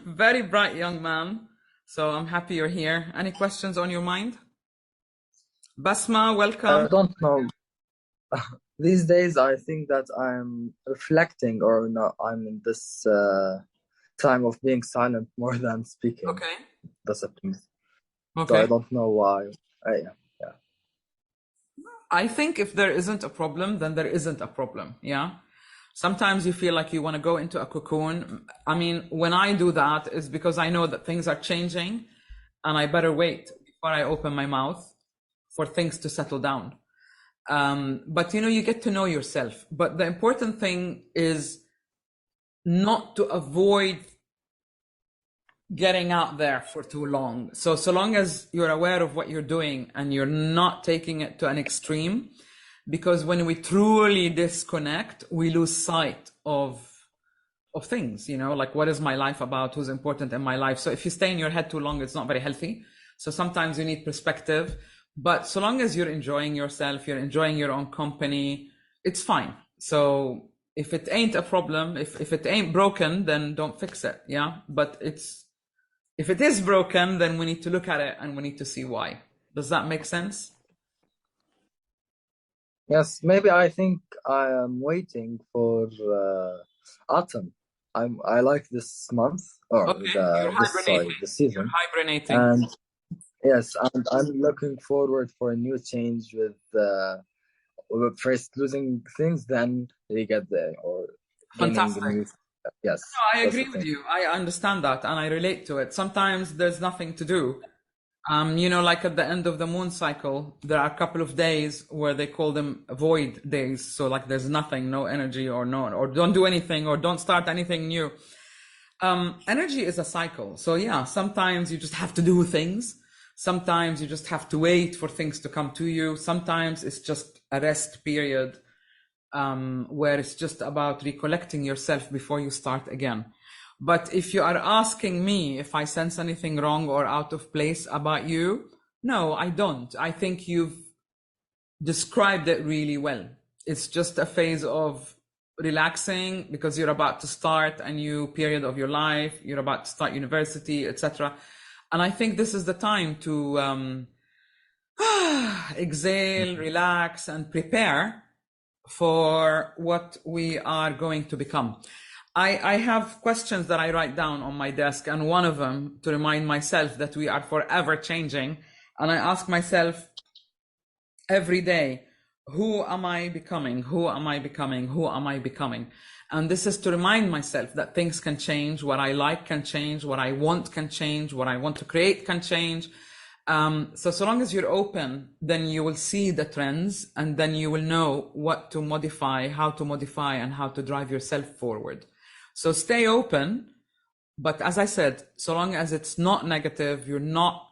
Very bright young man. So I'm happy you're here. Any questions on your mind? Basma, welcome. I don't know. These days, I think that I'm reflecting, or no, I'm in this time of being silent more than speaking. Okay. That's it. Okay. So I don't know why. Yeah. I think if there isn't a problem, then there isn't a problem. Yeah. Sometimes you feel like you want to go into a cocoon. I mean, when I do that, it's because I know that things are changing, and I better wait before I open my mouth for things to settle down. But you know, you get to know yourself. But the important thing is not to avoid getting out there for too long. So long as you're aware of what you're doing and you're not taking it to an extreme, because when we truly disconnect, we lose sight of things, you know, like what is my life about, who's important in my life. So if you stay in your head too long, it's not very healthy. So sometimes you need perspective, but so long as you're enjoying yourself, you're enjoying your own company, it's fine. So if it ain't a problem, if it ain't broken, then don't fix it. Yeah. But if it is broken, then we need to look at it and we need to see why. Does that make sense? Yes, maybe I think I am waiting for autumn. I like this month, or the season. You're hibernating. And yes, and I'm looking forward for a new change with first losing things, then they get there, or Fantastic. gaining Yes, I that's agree the with thing. you. I understand that and I relate to it. Sometimes there's nothing to do. Like at the end of the moon cycle, there are a couple of days where they call them void days. So like there's nothing, no energy or don't do anything or don't start anything new. Energy is a cycle. So yeah, sometimes you just have to do things. Sometimes you just have to wait for things to come to you. Sometimes it's just a rest period, where it's just about recollecting yourself before you start again. But if you are asking me if I sense anything wrong or out of place about you, no, I don't. I think you've described it really well. It's just a phase of relaxing because you're about to start a new period of your life. You're about to start university, etc. And I think this is the time to exhale, relax, and prepare for what we are going to become. I have questions that I write down on my desk, and one of them to remind myself that we are forever changing. And I ask myself every day, who am I becoming? Who am I becoming? Who am I becoming? And this is to remind myself that things can change. What I like can change. What I want can change. What I want to create can change. So long as you're open, then you will see the trends, and then you will know what to modify, how to modify, and how to drive yourself forward. So stay open. But as I said, so long as it's not negative, you're not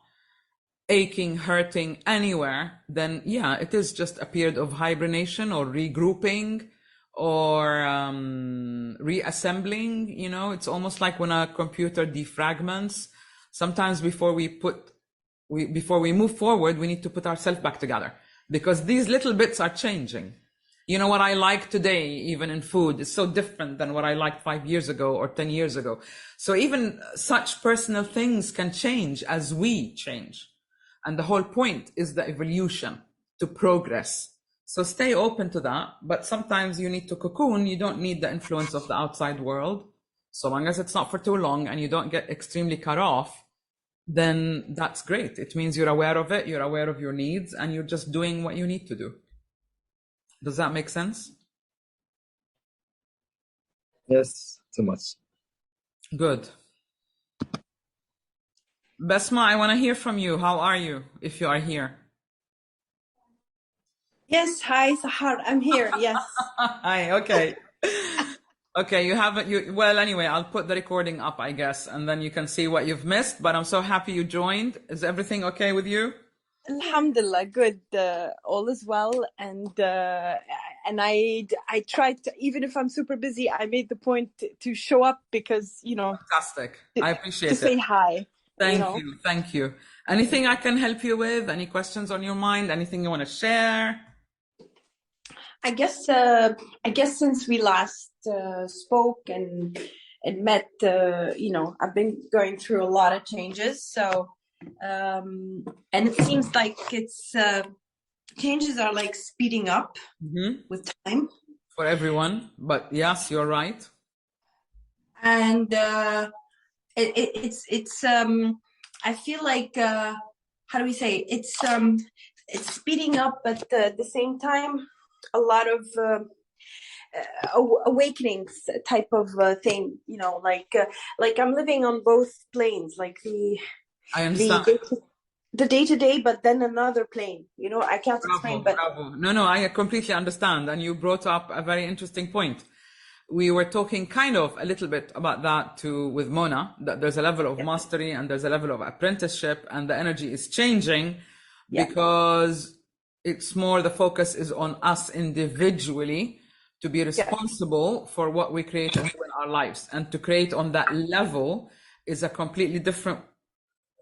aching, hurting anywhere, then yeah, it is just a period of hibernation or regrouping or reassembling. It's almost like when a computer defragments. Sometimes before we move forward, we need to put ourselves back together because these little bits are changing. What I like today, even in food, is so different than what I liked 5 years ago or 10 years ago. So even such personal things can change as we change. And the whole point is the evolution to progress. So stay open to that. But sometimes you need to cocoon. You don't need the influence of the outside world. So long as it's not for too long and you don't get extremely cut off, then that's great. It means you're aware of it, you're aware of your needs, and you're just doing what you need to do. Does that make sense? Yes, too much. Good. Besma, I want to hear from you. How are you, if you are here? Yes, hi, Sahar. I'm here. Yes. Hi, okay. Okay, you haven't, well, anyway, I'll put the recording up, I guess, and then you can see what you've missed, but I'm so happy you joined. Is everything okay with you? Alhamdulillah, good. All is well. And I tried to, even if I'm super busy, I made the point to show up because, Fantastic. I appreciate to it. say hi. Thank you. Anything I can help you with? Any questions on your mind? Anything you want to share? I guess since we last spoke and met, I've been going through a lot of changes. So, and it seems like it's changes are like speeding up with time for everyone. But yes, you're right. And it's I feel like how do we say it's speeding up, but at the same time a lot of awakenings type of thing, like I'm living on both planes, like I understand. The day-to-day, but then another plane, I can't explain, but no, I completely understand. And you brought up a very interesting point. We were talking kind of a little bit about that too with Mona, that there's a level of mastery and there's a level of apprenticeship, and the energy is changing because it's more, the focus is on us individually to be responsible for what we create in our lives. And to create on that level is a completely different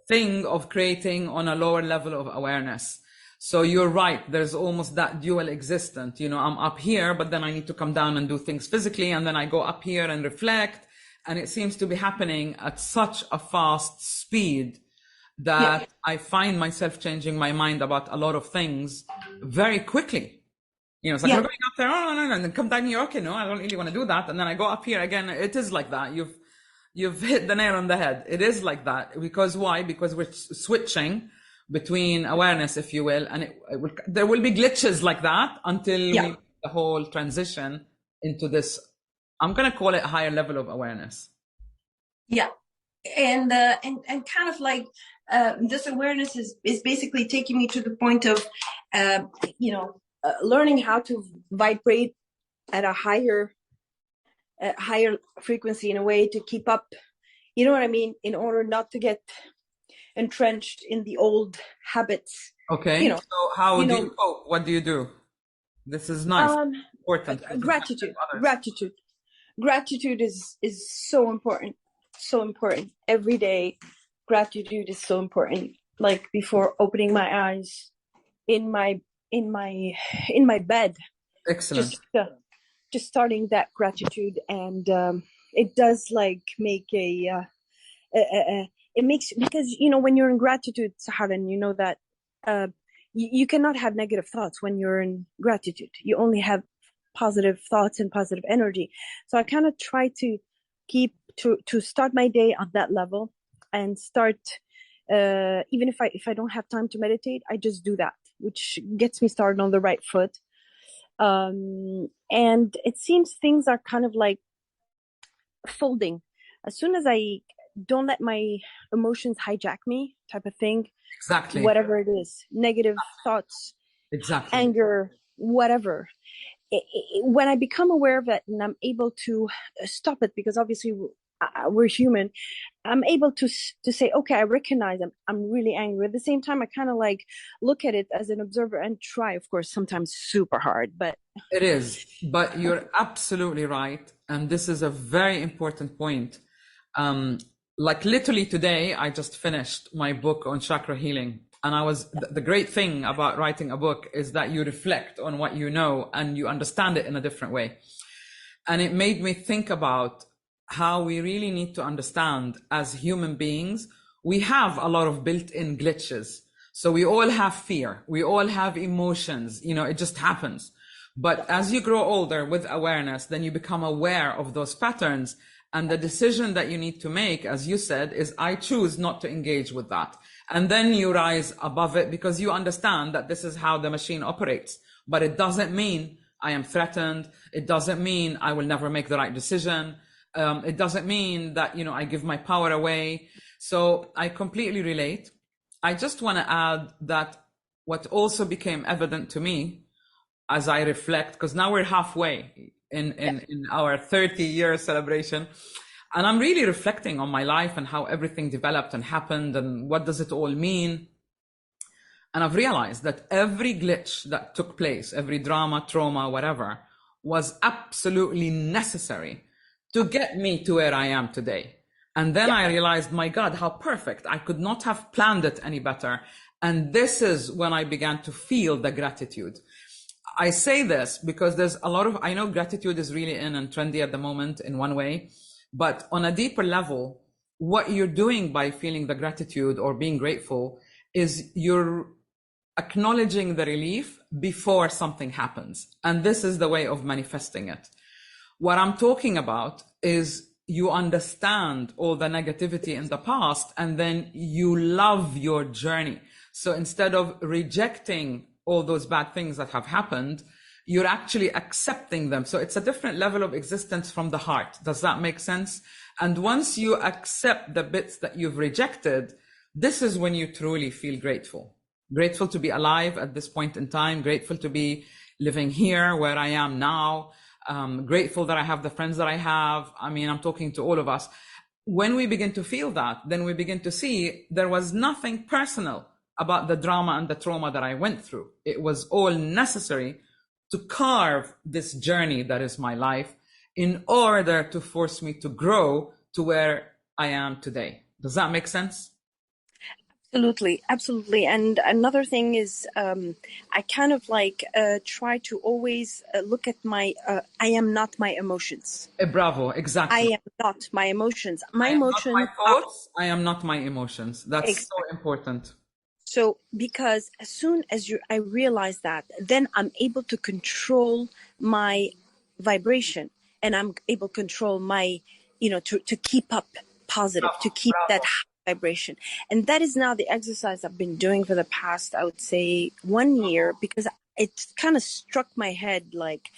thing of creating on a lower level of awareness. So you're right, there's almost that dual existence. I'm up here, but then I need to come down and do things physically, and then I go up here and reflect. And it seems to be happening at such a fast speed that I find myself changing my mind about a lot of things very quickly. It's like we're going up there, no, and then come down here, okay, no, I don't really want to do that. And then I go up here again. It is like that. You've hit the nail on the head. It is like that. Because why? Because we're switching between awareness, if you will, and there will be glitches like that until we the whole transition into this I'm going to call it a higher level of awareness. Yeah. And kind of like this awareness is basically taking me to the point of learning how to vibrate at a higher frequency in a way to keep up, you know what I mean, in order not to get entrenched in the old habits. Okay. So how do you cope? What do you do? This is nice. Important. Gratitude is so important. So important. Every day, gratitude is so important. Like before opening my eyes in my bed. Excellent. Just starting that gratitude, and it does like make it makes, because when you're in gratitude, Sahar, and you know that you cannot have negative thoughts when you're in gratitude. You only have positive thoughts and positive energy. So I kind of try to keep to start my day on that level, and start even if I don't have time to meditate, I just do that, which gets me started on the right foot. And it seems things are kind of like folding as soon as I don't let my emotions hijack me, type of thing. Exactly. Whatever it is, negative thoughts, exactly, anger, whatever. When I become aware of it and I'm able to stop it, because obviously we're human, I'm able to say, okay, I recognize I'm really angry. At the same time, I kind of like look at it as an observer and try, of course, sometimes super hard, but it is. But you're absolutely right, and this is a very important point. Like literally today, I just finished my book on chakra healing. And the great thing about writing a book is that you reflect on what you know and you understand it in a different way. And it made me think about how we really need to understand, as human beings, we have a lot of built-in glitches. So we all have fear. We all have emotions. It just happens. But as you grow older with awareness, then you become aware of those patterns. And the decision that you need to make, as you said, is I choose not to engage with that. And then you rise above it because you understand that this is how the machine operates. But it doesn't mean I am threatened. It doesn't mean I will never make the right decision. It doesn't mean that, I give my power away. So I completely relate. I just want to add that what also became evident to me as I reflect, because now we're halfway in our 30-year celebration. And I'm really reflecting on my life and how everything developed and happened and what does it all mean. And I've realized that every glitch that took place, every drama, trauma, whatever, was absolutely necessary to get me to where I am today. And then I realized, my God, how perfect. I could not have planned it any better. And this is when I began to feel the gratitude. I say this because there's a lot of, I know gratitude is really in and trendy at the moment in one way, but on a deeper level, what you're doing by feeling the gratitude or being grateful is you're acknowledging the relief before something happens. And this is the way of manifesting it. What I'm talking about is you understand all the negativity in the past, and then you love your journey. So instead of rejecting all those bad things that have happened, you're actually accepting them. So it's a different level of existence from the heart. Does that make sense? And once you accept the bits that you've rejected, this is when you truly feel grateful. Grateful to be alive at this point in time, grateful to be living here where I am now, grateful that I have the friends that I have. I mean, I'm talking to all of us. When we begin to feel that, then we begin to see there was nothing personal about the drama and the trauma that I went through. It was all necessary to carve this journey that is my life in order to force me to grow to where I am today. Does that make sense? Absolutely. And another thing is, I kind of like try to always look at my, I am not my emotions. Bravo, exactly. I am not my emotions. My emotions. Not my thoughts. I am not my emotions. That's exactly. So important. So, because as soon as I realize that, then I'm able to control my vibration, and I'm able to control my, to keep up positive, to keep that high vibration. And that is now the exercise I've been doing for the past, I would say, 1 year, because it kind of struck my head, like,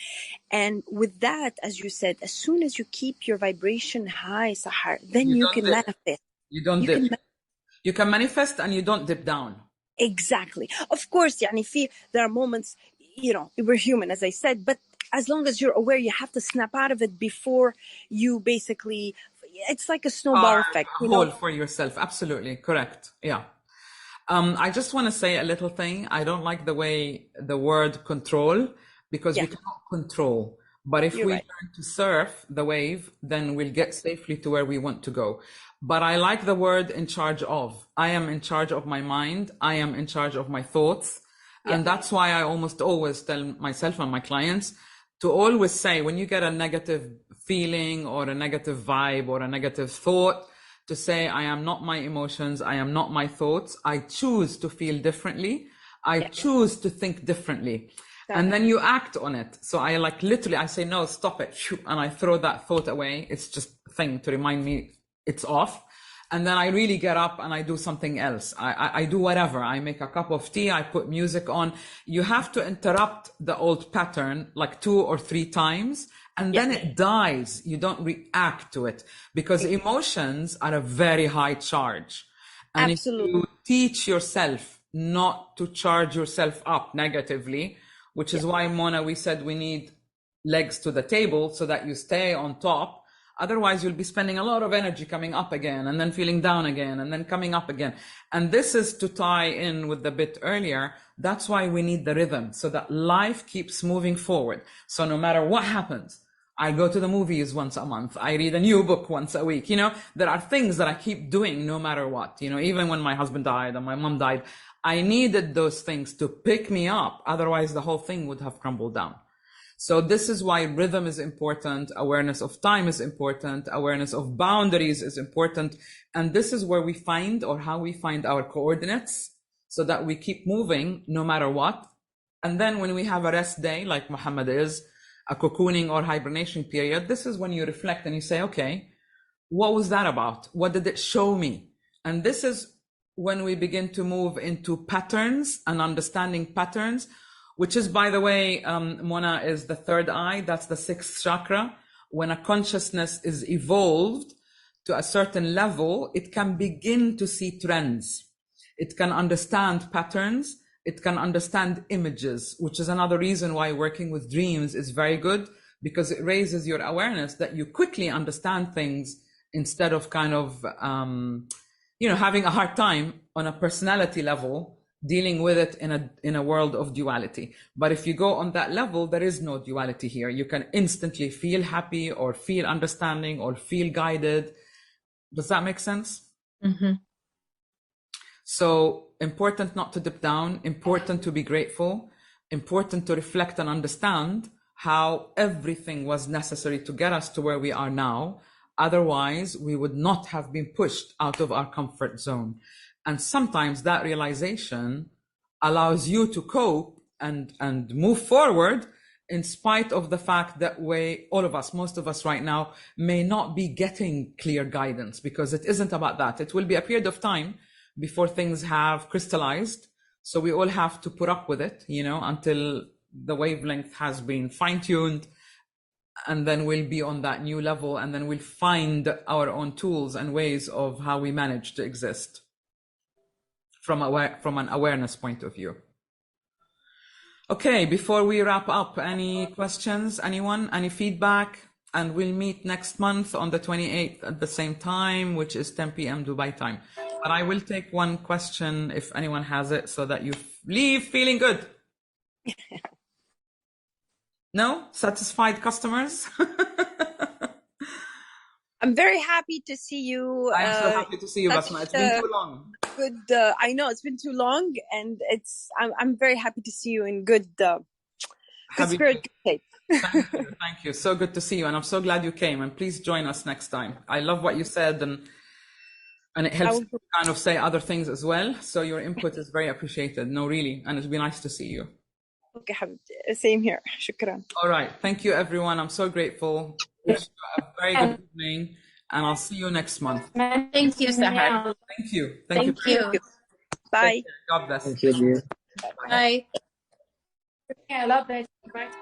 and with that, as you said, as soon as you keep your vibration high, Sahar, then You you don't can dip. manifest. You don't You dip. can You can manifest and you don't dip down. exactly. Of course, يعني there are moments, we're human, as I said, but as long as you're aware, you have to snap out of it before you basically, it's like a snowball effect, A hole for yourself. Absolutely correct. Yeah. I just want to say a little thing. I don't like the way the word control, because we cannot control. But if You're we right. learn to surf the wave, then we'll get safely to where we want to go. But I like the word in charge of. I am in charge of my mind. I am in charge of my thoughts. And that's why I almost always tell myself and my clients to always say, when you get a negative feeling or a negative vibe or a negative thought, to say, I am not my emotions, I am not my thoughts, I choose to feel differently, I choose to think differently. And then you act on it. So I literally, I say, no, stop it. And I throw that thought away. It's just a thing to remind me it's off. And then I really get up and I do something else. I do whatever. I make a cup of tea. I put music on. You have to interrupt the old pattern like 2 or 3 times, and then it dies. You don't react to it, because emotions are a very high charge. And Absolutely. if you teach yourself not to charge yourself up negatively, which is why, Mona, we said we need legs to the table so that you stay on top. Otherwise, you'll be spending a lot of energy coming up again and then feeling down again and then coming up again. And this is to tie in with the bit earlier. That's why we need the rhythm, so that life keeps moving forward. So no matter what happens, I go to the movies once a month. I read a new book once a week. There are things that I keep doing no matter what. Even when my husband died and my mom died, I needed those things to pick me up. Otherwise, the whole thing would have crumbled down. So this is why rhythm is important. Awareness of time is important. Awareness of boundaries is important. And this is where we find, or how we find, our coordinates, so that we keep moving no matter what. And then when we have a rest day, like Muhammad is, a cocooning or hibernation period, this is when you reflect and you say, okay, what was that about? What did it show me? And this is when we begin to move into patterns and understanding patterns, which is, by the way, Mona, is the third eye. That's the 6th chakra. When a consciousness is evolved to a certain level, it can begin to see trends. It can understand patterns. It can understand images, which is another reason why working with dreams is very good, because it raises your awareness that you quickly understand things, instead of kind of, having a hard time on a personality level, dealing with it in a world of duality. But if you go on that level, there is no duality here. You can instantly feel happy or feel understanding or feel guided. Does that make sense? Mm-hmm. So important not to dip down, important to be grateful, important to reflect and understand how everything was necessary to get us to where we are now. Otherwise, we would not have been pushed out of our comfort zone. And sometimes that realization allows you to cope and move forward, in spite of the fact that all of us, most of us right now, may not be getting clear guidance, because it isn't about that. It will be a period of time before things have crystallized. So we all have to put up with it, until the wavelength has been fine-tuned, and then we'll be on that new level, and then we'll find our own tools and ways of how we manage to exist from an awareness point of view. Okay, before we wrap up, any questions, anyone, any feedback? And we'll meet next month on the 28th at the same time, which is 10 p.m. Dubai time. But I will take one question if anyone has it, so that you leave feeling good. No? Satisfied customers? I'm very happy to see you. I'm so happy to see you, Basma. It's been too long. Good. I know it's been too long, and I'm very happy to see you in good spirit, good shape. Thank you. So good to see you, and I'm so glad you came. And please join us next time. I love what you said, and it helps to kind of say other things as well. So your input is very appreciated. No, really, and it'd be nice to see you. Okay, حبيبتي. Same here. شكرا. All right. Thank you, everyone. I'm so grateful. Wish you a very good evening, and I'll see you next month. Thank you, Sahar. Thank you. Thank you. Bye. God bless. Thank you, dear. Bye. I love that. Right?